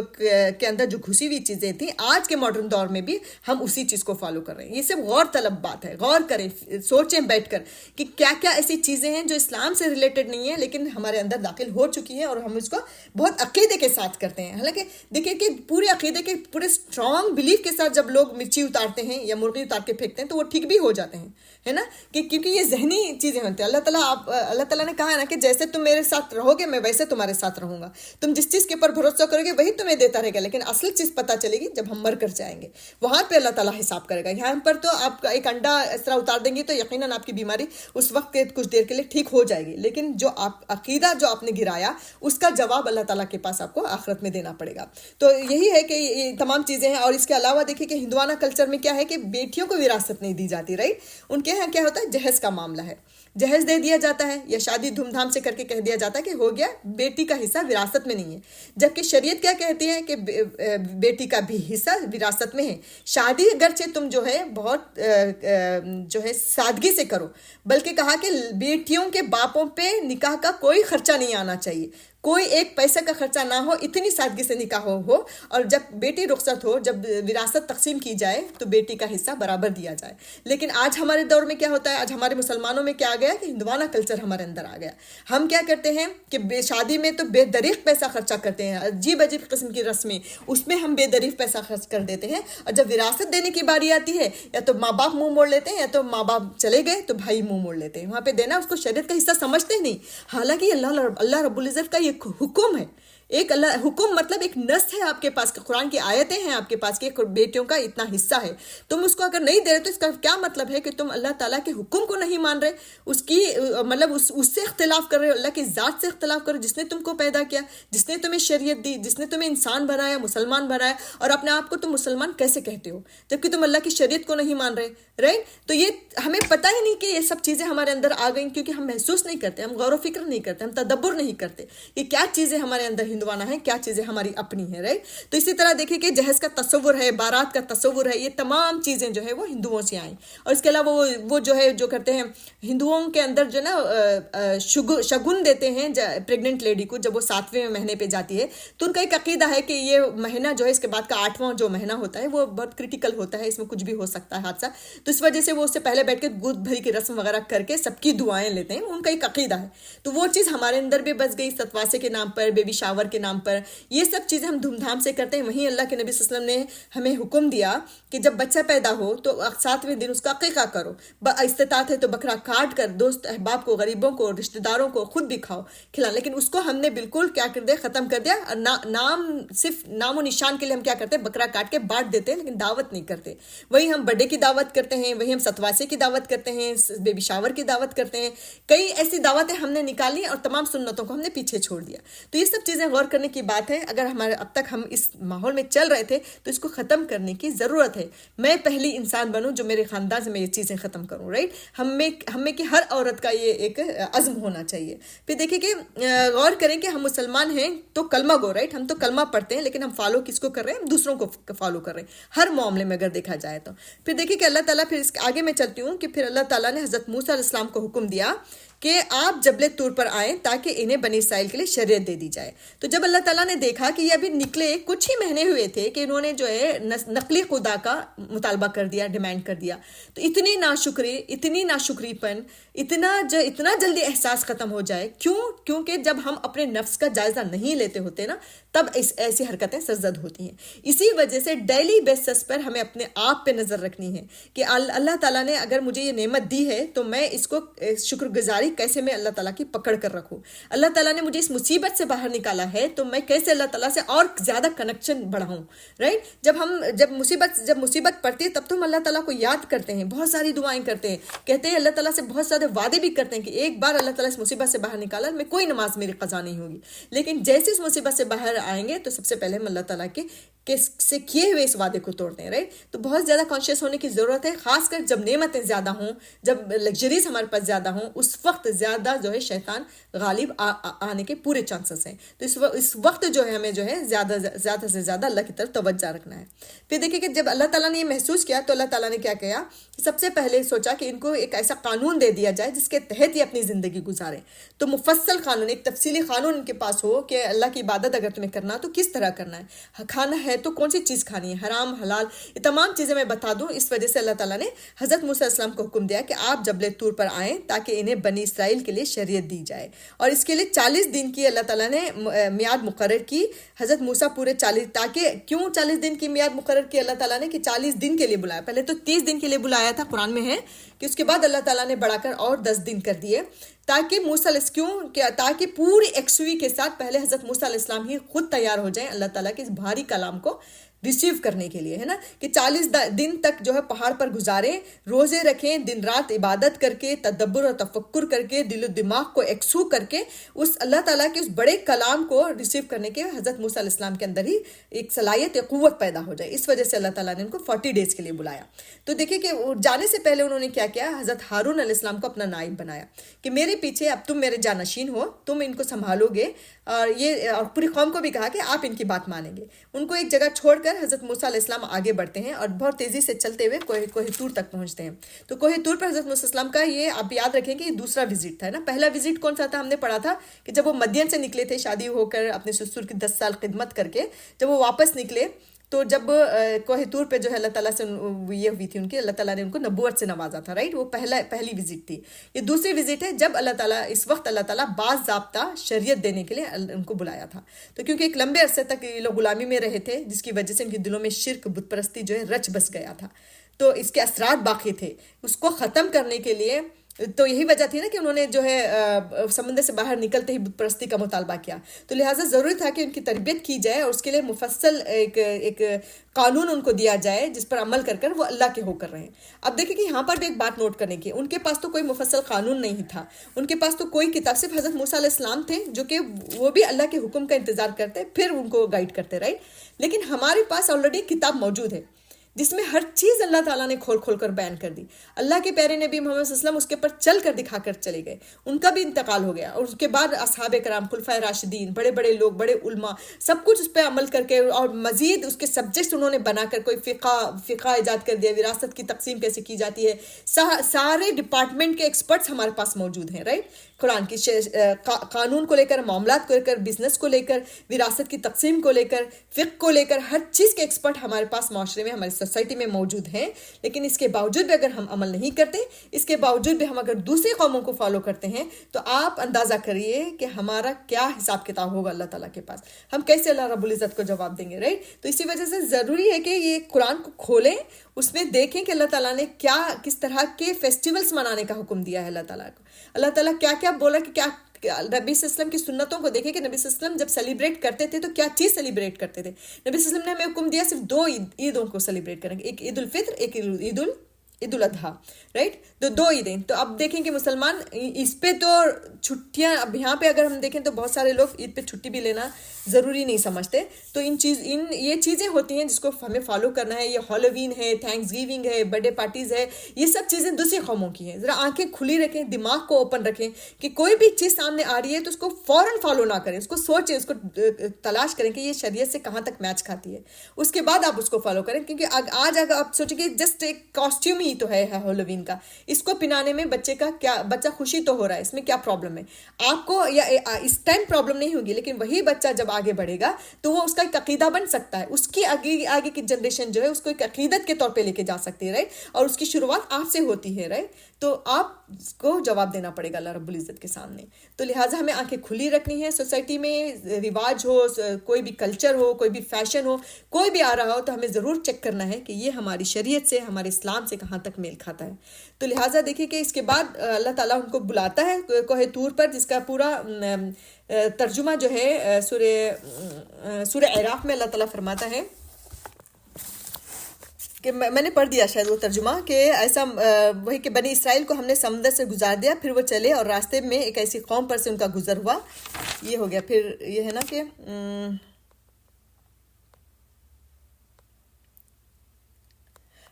کے اندر جو گھسی ہوئی چیزیں تھیں, آج کے ماڈرن دور میں بھی ہم اسی چیز کو فالو کر رہے ہیں. یہ سب غور طلب بات ہے, غور کریں, سوچیں بیٹھ کر کہ کیا کیا ایسی چیزیں ہیں جو اسلام سے ریلیٹڈ نہیں ہیں لیکن ہمارے اندر داخل ہو چکی ہیں, اور ہم اس کو بہت عقیدے کے ساتھ کرتے ہیں. حالانکہ دیکھیں کہ پورے عقیدے کے, پورے اسٹرانگ بلیف کے ساتھ جب لوگ مرچی اتارتے ہیں یا مرغی اتار کے پھینکتے ہیں تو وہ ٹھیک بھی ہو جاتے ہیں, ہے نا, کہ کیونکہ یہ ذہنی چیزیں ہوتی ہیں. اللہ تعالیٰ نے کہا ہے نا کہ جیسے تم میرے ساتھ رہو گے میں ویسے تمہارے ساتھ رہوں گا, تم جس چیز کے اوپر بھروسہ کرو گے وہی تمہیں دیتا رہے گا, لیکن اصل چیز پتہ چلے گی جب ہم مر کر جائیں گے, وہاں پہ اللہ تعالیٰ حساب کرے گا. یہاں پر تو آپ ایک انڈا اس طرح اتار دیں گے تو یقیناً آپ کی بیماری اس وقت کے کچھ دیر کے لیے ٹھیک ہو جائے گی, لیکن جو عقیدہ جو آپ نے گرایا اس کا جواب اللہ تعالیٰ کے پاس آپ کو آخرت میں دینا پڑے گا. گا. تو یہی ہے کہ یہ تمام چیزیں ہیں. اور اس کے علاوہ دیکھیں کہ ہندوانہ کلچر میں کیا ہے کہ بیٹیوں کو وراثت نہیں دی جاتی, رائٹ. ان کے یہاں کیا ہوتا ہے, جہیز کا معاملہ ہے, جہیز دے دیا جاتا ہے یا شادی دھوم دھام سے کر کے کہہ دیا جاتا ہے کہ ہو گیا, بیٹی کا حصہ وراثت میں نہیں ہے. جبکہ شریعت کیا کہتی ہے کہ بیٹی کا بھی حصہ وراثت میں ہے. شادی اگرچہ تم جو ہے بہت جو ہے سادگی سے کرو, بلکہ کہا کہ بیٹیوں کے باپوں پہ نکاح کا کوئی خرچہ نہیں آنا چاہیے, کوئی ایک پیسے کا خرچہ نہ ہو, اتنی سادگی سے نکاح ہو. اور جب بیٹی رخصت ہو, جب وراثت تقسیم کی جائے تو بیٹی کا حصہ برابر دیا جائے. لیکن آج ہمارے دور میں کیا ہوتا ہے, آج ہمارے مسلمانوں میں کیا آ گیا کہ ہندوانہ کلچر ہمارے اندر آ گیا. ہم کیا کرتے ہیں کہ شادی میں تو بے دریغ پیسہ خرچہ کرتے ہیں, عجیب عجیب قسم کی رسمیں, اس میں ہم بے دریغ پیسہ خرچ کر دیتے ہیں. اور جب وراثت دینے کی باری آتی ہے, یا تو ماں باپ منہ موڑ لیتے ہیں, یا تو ماں باپ چلے گئے تو بھائی منہ موڑ لیتے ہیں. وہاں پہ دینا اس کو شریعت کا حصہ سمجھتے نہیں. حالانکہ اللہ رب العزت کا یہ حکم ہے, ایک اللہ حکم مطلب ایک نص ہے آپ کے پاس, قرآن کی آیتیں ہیں آپ کے پاس کہ بیٹیوں کا اتنا حصہ ہے. تم اس کو اگر نہیں دے رہے تو اس کا کیا مطلب ہے کہ تم اللہ تعالیٰ کے حکم کو نہیں مان رہے, اس کی مطلب اس سے اختلاف کر رہے ہو, اللہ کی ذات سے اختلاف کر رہے, جس نے تم کو پیدا کیا, جس نے تمہیں شریعت دی, جس نے تمہیں انسان بنایا, مسلمان بنایا, اور اپنے آپ کو تم مسلمان کیسے کہتے ہو جبکہ تم اللہ کی شریعت کو نہیں مان رہے, رائٹ. تو یہ ہمیں پتہ ہی نہیں کہ یہ سب چیزیں ہمارے اندر آ گئیں, کیونکہ ہم محسوس نہیں کرتے, ہم غور و فکر نہیں کرتے, ہم تدبر نہیں کرتے کہ کیا چیزیں ہمارے اندر ہندوانہ ہیں, کیا چیزیں ہماری اپنی ہیں, رائٹ. تو اسی طرح دیکھیں کہ جہیز کا تصور ہے, بارات کا تصور ہے, یہ تمام چیزیں جو ہے وہ ہندوؤں سے آئیں. اور اس کے علاوہ وہ جو ہے جو کرتے ہیں ہندوؤں کے اندر جو نا شگن دیتے ہیں پریگننٹ لیڈی کو جب وہ 7ویں مہینے پہ جاتی ہے, تو ان کا ایک عقیدہ ہے کہ یہ مہینہ جو ہے اس کے بعد کا 8واں جو مہینہ ہوتا ہے وہ بہت کرٹیکل ہوتا ہے, اس میں کچھ بھی ہو سکتا ہے حادثہ. تو اس وجہ سے وہ اس سے پہلے بیٹھ کے گود بھری کی رسم وغیرہ کر کے سب کی دعائیں لیتے ہیں, ان کا ایک عقیدہ ہے. تو وہ چیز ہمارے اندر بھی بس گئی, ستواسے کے نام پر, بیبی شاور کے نام پر, یہ سب چیزیں ہم دھوم دھام سے کرتے ہیں. وہیں اللہ کے نبی صلی اللہ علیہ وسلم نے ہمیں حکم دیا کہ جب بچہ پیدا ہو تو 7ویں دن اس کا عقیقہ کرو, استطاعت ہے تو بکرا کاٹ کر دوست احباب کو, غریبوں کو, رشتہ داروں کو, خود بھی کھاؤ کھلا. لیکن اس کو ہم نے بالکل کیا کر دیا, ختم کر دیا. صرف نام و نشان کے لیے ہم کیا کرتے ہیں, بکرا کاٹ کے بانٹ دیتے ہیں, لیکن دعوت نہیں کرتے. وہی ہم برڈے کی دعوت کرتے ہیں, وہی ہم ستواسے کی دعوت کرتے ہیں, بیبی شاور کی دعوت کرتے ہیں. کئی ایسی دعوتیں ہم نے نکالی اور تمام سنتوں کو ہم نے پیچھے چھوڑ دیا. تو یہ سب چیزیں غور کرنے کی بات ہے. اگر ہمارے اب تک ہم اس ماحول میں چل رہے تھے تو اس کو ختم کرنے کی ضرورت ہے. میں پہلی انسان بنوں جو میرے خاندان سے میں یہ چیزیں ختم کروں, رائٹ. ہم میں کہ ہر عورت کا یہ ایک عزم ہونا چاہیے. پھر دیکھیں کہ غور کریں کہ ہم مسلمان ہیں تو کلمہ گو, رائٹ. ہم تو کلمہ پڑھتے ہیں لیکن ہم فالو کس کو کر رہے ہیں, ہم دوسروں کو فالو کر رہے ہیں ہر معاملے میں اگر دیکھا جائے تو. پھر دیکھیں کہ اللہ تعالیٰ, پھر اس آگے میں چلتی ہوں کہ پھر اللہ تعالیٰ نے حضرت موسیٰ علیہ السلام کو حکم دیا کہ آپ جبل طور پر آئیں تاکہ انہیں بنی اسرائیل کے لیے شریعت دے دی جائے. تو جب اللہ تعالیٰ نے دیکھا کہ یہ ابھی نکلے کچھ ہی مہینے ہوئے تھے کہ انہوں نے جو ہے نقلی خدا کا مطالبہ کر دیا, ڈیمانڈ کر دیا, تو اتنی ناشکری پن, اتنا جلدی احساس ختم ہو جائے. کیونکہ جب ہم اپنے نفس کا جائزہ نہیں لیتے ہوتے نا, تب ایسی حرکتیں سرزد ہوتی ہیں. اسی وجہ سے ڈیلی بیسس پر ہمیں اپنے آپ پہ نظر رکھنی ہے کہ اللہ تعالیٰ نے اگر مجھے یہ نعمت دی ہے تو میں اس کو شکر گزاری کیسے میں اللہ تعالیٰ کی پکڑ کر رکھوں. اللہ تعالیٰ نے مجھے اس مصیبت سے باہر نکالا ہے تو میں کیسے اللہ تعالیٰ سے اور زیادہ کنیکشن بڑھاؤں, رائٹ. جب مصیبت پڑتی ہے تب تو ہم اللہ تعالیٰ کو یاد کرتے ہیں, بہت ساری دعائیں کرتے ہیں, کہتے ہیں اللہ تعالیٰ سے بہت سارے وعدے بھی کرتے ہیں کہ ایک بار اللہ تعالیٰ اس مصیبت سے باہر نکالا, میں کوئی نماز میری قضا نہیں ہوگی. لیکن جیسے اس مصیبت سے باہر آئیں گے تو سب سے پہلے ہم اللہ تعالیٰ کے سے کیے ہوئے اس وعدے کو توڑتے ہیں, رائٹ. تو بہت زیادہ کانشیس ہونے کی ضرورت ہے, خاص کر جب نعمتیں زیادہ ہوں, جب لگژریز ہمارے پاس زیادہ ہوں, اس وقت زیادہ جو ہے شیطان غالب آنے کے پورے چانسز ہیں. تو اس وقت جو ہے ہمیں جو ہے زیادہ سے زیادہ اللہ کی طرف توجہ رکھنا ہے. پھر دیکھیں کہ جب اللہ تعالیٰ نے یہ محسوس کیا تو اللہ تعالیٰ نے کیا کیا, سب سے پہلے سوچا کہ ان کو ایک ایسا قانون دے دیا جائے جس کے تحت یہ اپنی زندگی گزاریں. تو مفصل قانون, ایک تفصیلی قانون ان کے پاس ہو کہ اللہ کی عبادت اگر تمہیں کرنا تو کس طرح کرنا ہے, کھانا ہے تو کون سی چیز کھانی ہے, حرام حلال, یہ تمام چیزیں میں بتا دوں. اس وجہ سے اللہ تعالیٰ نے حضرت موسیٰ علیہ السلام کو حکم دیا کہ آپ جبل طور پر آئیں تاکہ انہیں بنی اسرائیل کے لیے شریعت دی جائے. اور اس کے لیے 40 دن کی اللہ تعالیٰ نے میعاد مقرر کی. حضرت موسیٰ پورے 40 دن کی میعاد مقرر کی اللہ تعالیٰ نے کہ 40 دن کے لیے بلایا. پہلے تو 30 دن کے لیے بلایا تھا, قرآن میں ہے کہ اس کے بعد اللہ تعالیٰ نے بڑھا کر اور 10 دن کر دیے تاکہ پوری یکسوئی کے ساتھ پہلے حضرت موسیٰ علیہ السلام ہی خود تیار ہو جائیں اللہ تعالیٰ کے اس بھاری کلام کو ریسیو کرنے کے لیے، ہے نا، کہ 40 دن تک جو ہے پہاڑ پر گزاریں، روزے رکھیں، دن رات عبادت کر کے، تدبر اور تفکر کر کے، دل و دماغ کو ایکسو کر کے اس اللہ تعالیٰ کے اس بڑے کلام کو ریسیو کرنے کے حضرت موسیٰ علیہ السلام کے اندر ہی ایک صلاحیت، ایک قوت پیدا ہو جائے. اس وجہ سے اللہ تعالیٰ نے ان کو 40 ڈیز کے لیے بلایا. تو دیکھیں کہ جانے سے پہلے انہوں نے کیا کیا، حضرت ہارون علیہ السلام کو اپنا نائب بنایا کہ میرے پیچھے اب تم میرے جانشین ہو، تم ان کو سنبھالو گے، اور اور پوری قوم کو بھی کہا کہ آپ ان کی بات مانیں گے. ان کو ایک جگہ چھوڑ کر حضرت موسیٰ علیہ السلام آگے بڑھتے ہیں اور بہت تیزی سے چلتے ہوئے کوہ طور تک پہنچتے ہیں. تو کوہ طور پر حضرت موسیٰ علیہ السلام کا یہ آپ یاد رکھیں کہ یہ دوسرا وزٹ تھا نا. پہلا وزٹ کون سا تھا، ہم نے پڑھا تھا کہ جب وہ مدین سے نکلے تھے شادی ہو کر اپنے سسر کی 10 سال خدمت کر کے، جب وہ واپس نکلے تو جب کوہ طور پہ جو ہے اللہ تعالیٰ سے یہ ہوئی تھی ان کی، اللہ تعالیٰ نے ان کو نبوت سے نوازا تھا، رائٹ. وہ پہلی وزٹ تھی. یہ دوسری وزٹ ہے جب اللہ تعالیٰ اس وقت اللہ تعالیٰ باضابطہ شریعت دینے کے لیے ان کو بلایا تھا. تو کیونکہ ایک لمبے عرصے تک یہ لوگ غلامی میں رہے تھے، جس کی وجہ سے ان کے دلوں میں شرک، بت پرستی جو ہے رچ بس گیا تھا، تو اس کے اثرات باقی تھے. اس کو ختم کرنے کے لیے تو یہی وجہ تھی نا کہ انہوں نے جو ہے سمندر سے باہر نکلتے ہی بت پرستی کا مطالبہ کیا. تو لہٰذا ضروری تھا کہ ان کی تربیت کی جائے اور اس کے لیے مفصل ایک قانون ان کو دیا جائے جس پر عمل کر کر وہ اللہ کے ہو کر رہے. اب دیکھیں کہ یہاں پر بھی ایک بات نوٹ کرنے کی، ان کے پاس تو کوئی مفصل قانون نہیں تھا، ان کے پاس تو کوئی کتاب، صرف حضرت موسیٰ علیہ السلام تھے جو کہ وہ بھی اللہ کے حکم کا انتظار کرتے پھر ان کو گائیڈ کرتے، رائٹ. لیکن ہمارے پاس آلریڈی کتاب موجود ہے جس میں ہر چیز اللہ تعالیٰ نے کھول کھول کر بیان کر دی. اللہ کے پیارے نبی محمد صلی اللہ علیہ وسلم اس کے پر چل کر دکھا کر چلے گئے، ان کا بھی انتقال ہو گیا، اور اس کے بعد اصحاب کرام، خلفائے راشدین، بڑے بڑے لوگ، بڑے علماء، سب کچھ اس پہ عمل کر کے اور مزید اس کے سبجیکٹس انہوں نے بنا کر کوئی فقہ ایجاد کر دیا، وراثت کی تقسیم کیسے کی جاتی ہے، سارے ڈپارٹمنٹ کے ایکسپرٹس ہمارے پاس موجود ہیں، رائٹ. قرآن کی قانون کو لے کر، معاملات کو لے کر، بزنس کو لے کر، وراثت کی تقسیم کو لے کر، فقہ کو لے کر، ہر چیز کے ایکسپرٹ ہمارے پاس معاشرے میں، ہماری سوسائٹی میں موجود ہیں. لیکن اس کے باوجود بھی اگر ہم عمل نہیں کرتے، اس کے باوجود بھی ہم اگر دوسری قوموں کو فالو کرتے ہیں، تو آپ اندازہ کریے کہ ہمارا کیا حساب کتاب ہوگا اللہ تعالیٰ کے پاس، ہم کیسے اللہ رب العزت کو جواب دیں گے، رائٹ. تو اسی وجہ سے ضروری ہے کہ یہ قرآن کو کھولیں، اس میں دیکھیں کہ اللہ تعالیٰ نے کس طرح کے فیسٹیولز منانے کا حکم دیا ہے اللہ تعالیٰ کو. اللہ تعالیٰ کیا کیا بولا کہ کیا نبی صلی اللہ علیہ وسلم کی سنتوں کو دیکھیں کہ نبی صلی اللہ علیہ وسلم جب سیلیبریٹ کرتے تھے تو کیا چیز سیلیبریٹ کرتے تھے. نبی صلی اللہ علیہ وسلم نے ہمیں حکم دیا صرف 2 عیدوں کو سیلیبریٹ کریں گے، ایک عید الفطر، ایک عید الاضحیٰ، رائٹ. تو 2 عیدیں. تو اب دیکھیں کہ مسلمان اس پہ تو چھٹیاں، اب یہاں پہ اگر ہم دیکھیں تو بہت سارے لوگ عید پہ چھٹی بھی لینا ضروری نہیں سمجھتے. تو یہ چیزیں ہوتی ہیں جس کو ہمیں فالو کرنا ہے. یہ ہالووین ہے، تھینکس گیونگ ہے، برتھ ڈے پارٹیز ہے، یہ سب چیزیں دوسری قوموں کی ہیں. ذرا آنکھیں کھلی رکھیں، دماغ کو اوپن رکھیں کہ کوئی بھی چیز سامنے آ رہی ہے تو اس کو فوراً فالو نہ کریں، اس کو سوچیں، اس کو تلاش کریں کہ یہ شریعت سے کہاں تک میچ کھاتی ہے، اس کے بعد آپ اس کو فالو کریں. کیونکہ آج اگر آپ سوچیں کہ جسٹ ایک کاسٹیوم ہی تو ہے ہالووین کا، اس کو پہنانے میں بچہ خوشی تو ہو رہا ہے، اس میں کیا پرابلم ہے آپ کو؟ یا اس ٹائم پرابلم نہیں ہوگی، لیکن وہی بچہ جب آگے بڑھے گا تو وہ اس کا ایک عقیدہ بن سکتا ہے، اس کی آگے کی جنریشن جو ہے اس کو ایک عقیدت کے طور پہ لے کے جا سکتی ہے، رائٹ. اور اس کی شروعات آپ سے ہوتی ہے، رائٹ. تو آپ کو جواب دینا پڑے گا اللہ رب العزت کے سامنے. تو لہٰذا ہمیں آنکھیں کھلی رکھنی ہے. سوسائٹی میں رواج ہو، کوئی بھی کلچر ہو، کوئی بھی فیشن ہو، کوئی بھی آ رہا ہو، تو ہمیں ضرور چیک کرنا ہے کہ یہ ہماری شریعت سے، ہمارے اسلام سے کہاں تک میل کھاتا ہے. تو لہٰذا دیکھیے کہ اس کے بعد اللہ تعالیٰ ان کو بلاتا ہے کوہ طور پر، جس کا پورا ترجمہ جو ہے سورہ اعراف میں اللہ تعالیٰ فرماتا ہے کہ میں نے پڑھ دیا شاید وہ ترجمہ، کہ ایسا وہی کہ بنی اسرائیل کو ہم نے سمندر سے گزار دیا، پھر وہ چلے اور راستے میں ایک ایسی قوم پر سے ان کا گزر ہوا. یہ ہو گیا. پھر یہ ہے نا کہ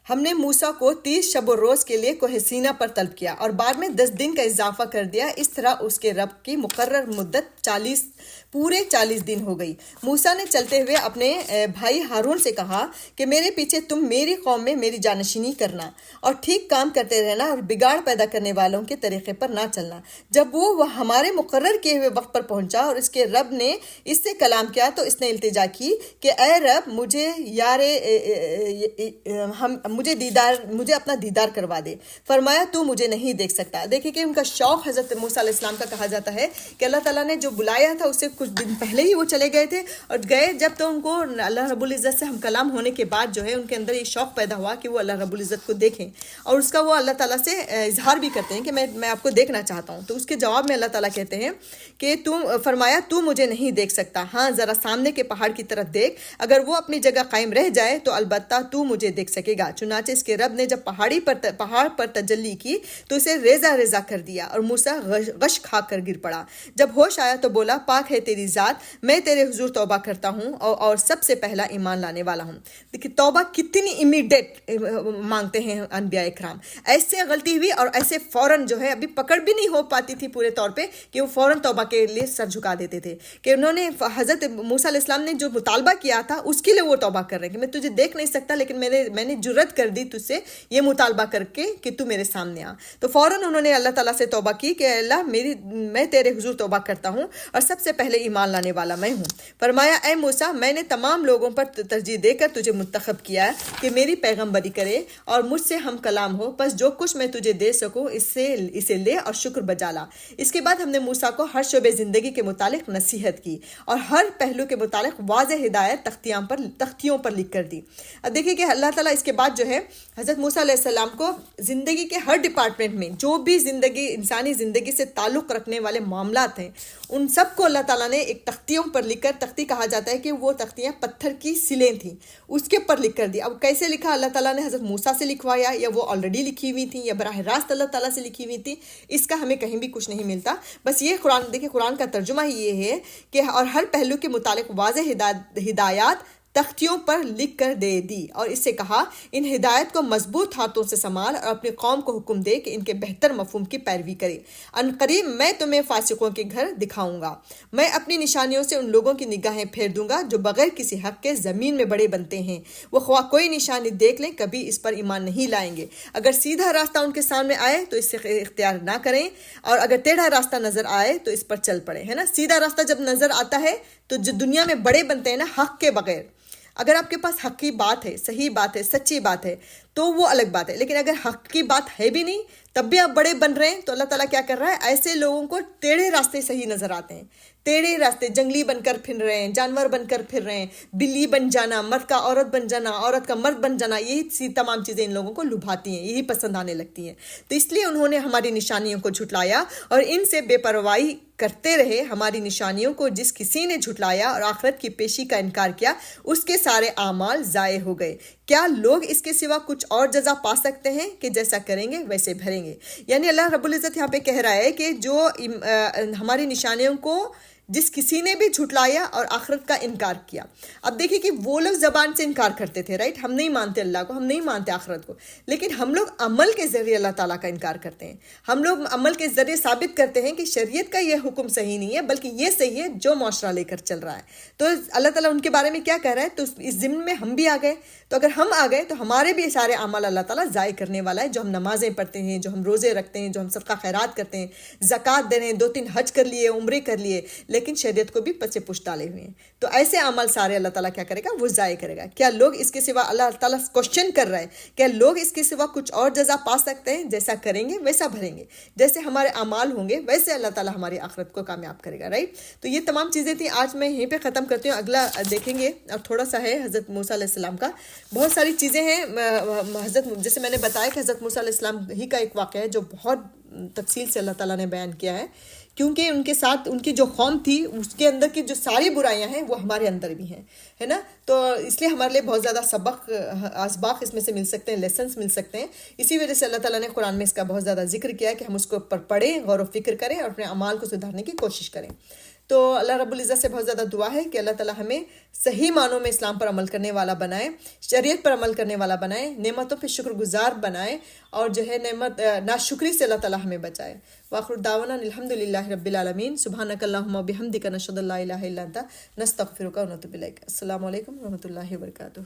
ہم نے موسیٰ کو 30 شب و روز کے لیے کوہ سینا پر طلب کیا اور بعد میں 10 دن کا اضافہ کر دیا. اس طرح اس کے رب کی مقرر مدت 40 دن ہو گئی. موسیٰ نے چلتے ہوئے اپنے بھائی ہارون سے کہا کہ میرے پیچھے تم میری قوم میں میری جانشینی کرنا اور ٹھیک کام کرتے رہنا اور بگاڑ پیدا کرنے والوں کے طریقے پر نہ چلنا. جب وہ ہمارے مقرر کیے ہوئے وقت پر پہنچا اور اس کے رب نے اس سے کلام کیا تو اس نے التجا کی کہ اے رب مجھے مجھے اپنا دیدار کروا دے. فرمایا تو مجھے نہیں دیکھ سکتا. دیکھیں کہ ان کا شوق حضرت موسیٰ علیہ السلام کا کہا جاتا ہے کہ اللہ تعالیٰ نے جو بلایا تھا اس سے کچھ دن پہلے ہی وہ چلے گئے تھے, اور گئے جب تو ان کو اللہ رب العزت سے ہم کلام ہونے کے بعد جو ہے ان کے اندر یہ شوق پیدا ہوا کہ وہ اللہ رب العزت کو دیکھیں, اور اس کا وہ اللہ تعالیٰ سے اظہار بھی کرتے ہیں کہ میں آپ کو دیکھنا چاہتا ہوں. تو اس کے جواب میں اللہ تعالیٰ کہتے ہیں کہ فرمایا تو مجھے نہیں دیکھ سکتا, ہاں ذرا سامنے کے پہاڑ کی طرف دیکھ, اگر وہ اپنی جگہ قائم رہ جائے تو البتہ تو مجھے دیکھ سکے گا. چنانچہ اس کے رب نے جب پہاڑ پر تجلی کی تو اسے ریزہ ریزہ کر دیا, اور موسیٰ غش کھا کر گر پڑا. جب ہوش آیا تو بولا, پاک ہے تیری ذات, میں تیرے حضور توبہ کرتا ہوں اور سب سے پہلا ایمان لانے والا ہوں. دیکھیں توبہ کتنی امیڈیٹ مانگتے ہیں انبیاء اکرام. ایسے غلطی ہوئی اور ایسے فوراً جو ہے, ابھی پکڑ بھی نہیں ہو پاتی تھی پورے طور پہ کہ وہ فوراً توبہ کے لیے سر جھکا دیتے تھے, کہ انہوں نے حضرت موسیٰ علیہ السلام نے جو مطالبہ کیا تھا اس کے لیے وہ توبہ کر رہے ہیں کہ میں تجھے دیکھ نہیں سکتا, لیکن میں نے جرت کر دی تجھ سے یہ مطالبہ کر کے کہ تو میرے سامنے آ. تو فوراً انہوں نے اللہ تعالیٰ سے توبہ کی کہ اللہ میں تیرے حضور توبہ کرتا ہوں اور سب سے پہلے ایمان لانے والا میں ہوں. فرمایا اے موسیٰ, میں نے تمام لوگوں پر ترجیح دے کر تجھے منتخب کیا ہے کہ میری پیغمبری کرے اور مجھ سے ہم کلام ہو, بس جو کچھ میں تجھے دے سکوں اسے لے اور شکر بجا لا. اس کے بعد ہم نے موسیٰ کو ہر شعبے زندگی کے متعلق نصیحت کی اور ہر پہلو کے متعلق واضح ہدایت تختیوں پر لکھ کر دی. اب دیکھیے کہ اللہ تعالیٰ اس کے بعد جو ہے حضرت موسیٰ علیہ السلام کو زندگی کے ہر ڈپارٹمنٹ میں جو بھی انسانی زندگی سے تعلق رکھنے والے معاملات ہیں ان سب کو اللہ تعالیٰ نے ایک تختیوں پر لکھ کر, تختی کہا جاتا ہے کہ وہ تختیاں پتھر کی سلیں تھیں, اس کے پر لکھ کر دی. اب کیسے لکھا اللہ تعالیٰ نے, حضرت موسیٰ سے لکھوایا یا وہ آلریڈی لکھی ہوئی تھیں یا براہ راست اللہ تعالیٰ سے لکھی ہوئی تھیں, اس کا ہمیں کہیں بھی کچھ نہیں ملتا. بس یہ قرآن کا ترجمہ ہی یہ ہے کہ اور ہر پہلو کے متعلق واضح ہدایات تختیوں پر لکھ کر دے دی, اور اس سے کہا ان ہدایت کو مضبوط ہاتھوں سے سنبھال اور اپنی قوم کو حکم دے کہ ان کے بہتر مفہوم کی پیروی کرے. ان قریب میں تمہیں فاسقوں کے گھر دکھاؤں گا, میں اپنی نشانیوں سے ان لوگوں کی نگاہیں پھیر دوں گا جو بغیر کسی حق کے زمین میں بڑے بنتے ہیں. وہ خواہ کوئی نشانی دیکھ لیں کبھی اس پر ایمان نہیں لائیں گے. اگر سیدھا راستہ ان کے سامنے آئے تو اس سے اختیار نہ کریں, اور اگر ٹیڑھا راستہ نظر آئے تو اس پر چل پڑے. ہے نا, سیدھا راستہ جب نظر آتا ہے تو جو دنیا میں بڑے بنتے ہیں نا حق کے بغیر, اگر آپ کے پاس حق کی بات ہے, صحیح بات ہے, سچی بات ہے تو وہ الگ بات ہے, لیکن اگر حق کی بات ہے بھی نہیں تب بھی آپ بڑے بن رہے ہیں تو اللہ تعالیٰ کیا کر رہا ہے, ایسے لوگوں کو ٹیڑھے راستے صحیح نظر آتے ہیں. ٹیڑھے راستے, جنگلی بن کر پھر رہے ہیں, جانور بن کر پھر رہے ہیں, بلی بن جانا, مرد کا عورت بن جانا, عورت کا مرد بن جانا, یہی تمام چیزیں ان لوگوں کو لبھاتی ہیں, یہی پسند آنے لگتی ہیں. تو اس لیے انہوں نے ہماری نشانیوں کو جھٹلایا اور ان سے بے پرواہی کرتے رہے. ہماری نشانیوں کو جس کسی نے جھٹلایا اور آخرت کی پیشی کا انکار کیا اس کے سارے اعمال ضائع ہو گئے. کیا لوگ اس کے سوا کچھ اور جزا پا سکتے ہیں کہ جیسا کریں گے ویسے بھریں گے. یعنی اللہ رب العزت یہاں پہ کہہ رہا ہے کہ جو ہماری نشانیوں کو جس کسی نے بھی جھٹلایا اور آخرت کا انکار کیا. اب دیکھیں کہ وہ لوگ زبان سے انکار کرتے تھے, رائٹ, ہم نہیں مانتے اللہ کو, ہم نہیں مانتے آخرت کو, لیکن ہم لوگ عمل کے ذریعے اللہ تعالیٰ کا انکار کرتے ہیں. ہم لوگ عمل کے ذریعے ثابت کرتے ہیں کہ شریعت کا یہ حکم صحیح نہیں ہے بلکہ یہ صحیح ہے جو معاشرہ لے کر چل رہا ہے. تو اللہ تعالیٰ ان کے بارے میں کیا کہہ رہا ہے, تو اس ضمن میں ہم بھی آ گئے. تو اگر ہم آ گئے تو ہمارے بھی سارے اعمال اللہ تعالیٰ ضائع کرنے والا ہے. جو ہم نمازیں پڑھتے ہیں, جو ہم روزے رکھتے ہیں, جو ہم صدقہ خیرات کرتے ہیں, زکوٰۃ دے رہے ہیں, 2-3 حج کر لیے, عمرے کر لیے, لیکن شریعت کو بھی پچے پش ڈالے ہوئے ہیں, تو ایسے عمل سارے اللہ تعالیٰ کیا کرے گا, وہ ضائع کرے گا. کیا لوگ اس کے سوا, اللہ تعالیٰ کوشچن کر رہا ہے, کیا لوگ اس کے سوا کچھ اور جزا پا سکتے ہیں؟ جیسا کریں گے ویسا بھریں گے, جیسے ہمارے اعمال ہوں گے ویسے اللہ تعالیٰ ہماری آخرت کو کامیاب کرے گا, رائٹ. تو یہ تمام چیزیں تھیں, آج میں یہیں پہ ختم کرتی ہوں. اگلا دیکھیں گے, اور تھوڑا سا ہے حضرت موسیٰ علیہ السلام کا, بہت ساری چیزیں ہیں. جیسے میں نے بتایا کہ حضرت موسیٰ علیہ السلام ہی کا ایک واقعہ ہے جو بہت تفصیل سے اللہ تعالیٰ نے بیان کیا ہے, کیونکہ ان کے ساتھ ان کی جو قوم تھی اس کے اندر کی جو ساری برائیاں ہیں وہ ہمارے اندر بھی ہیں, ہے نا. تو اس لیے ہمارے لیے بہت زیادہ اسباق اس میں سے مل سکتے ہیں, لیسنس مل سکتے ہیں. اسی وجہ سے اللہ تعالیٰ نے قرآن میں اس کا بہت زیادہ ذکر کیا ہے کہ ہم اس کو اوپر پڑھیں, غور و فکر کریں اور اپنے اعمال کو سدھارنے کی کوشش کریں. تو اللہ رب العزت سے بہت زیادہ دعا ہے کہ اللہ تعالیٰ ہمیں صحیح معنوں میں اسلام پر عمل کرنے والا بنائے, شریعت پر عمل کرنے والا بنائے, نعمتوں پہ شکر گزار بنائے, اور جو ہے ناشکری سے اللہ تعالیٰ ہمیں بچائے. وآخر دعوانا الحمدللہ رب العالمین. سبحانک اللہم و بحمدک نشہد ان لا الہ الا انت نستغفرک و نتوب الیک. السلام علیکم و رحمۃ اللہ وبرکاتہ.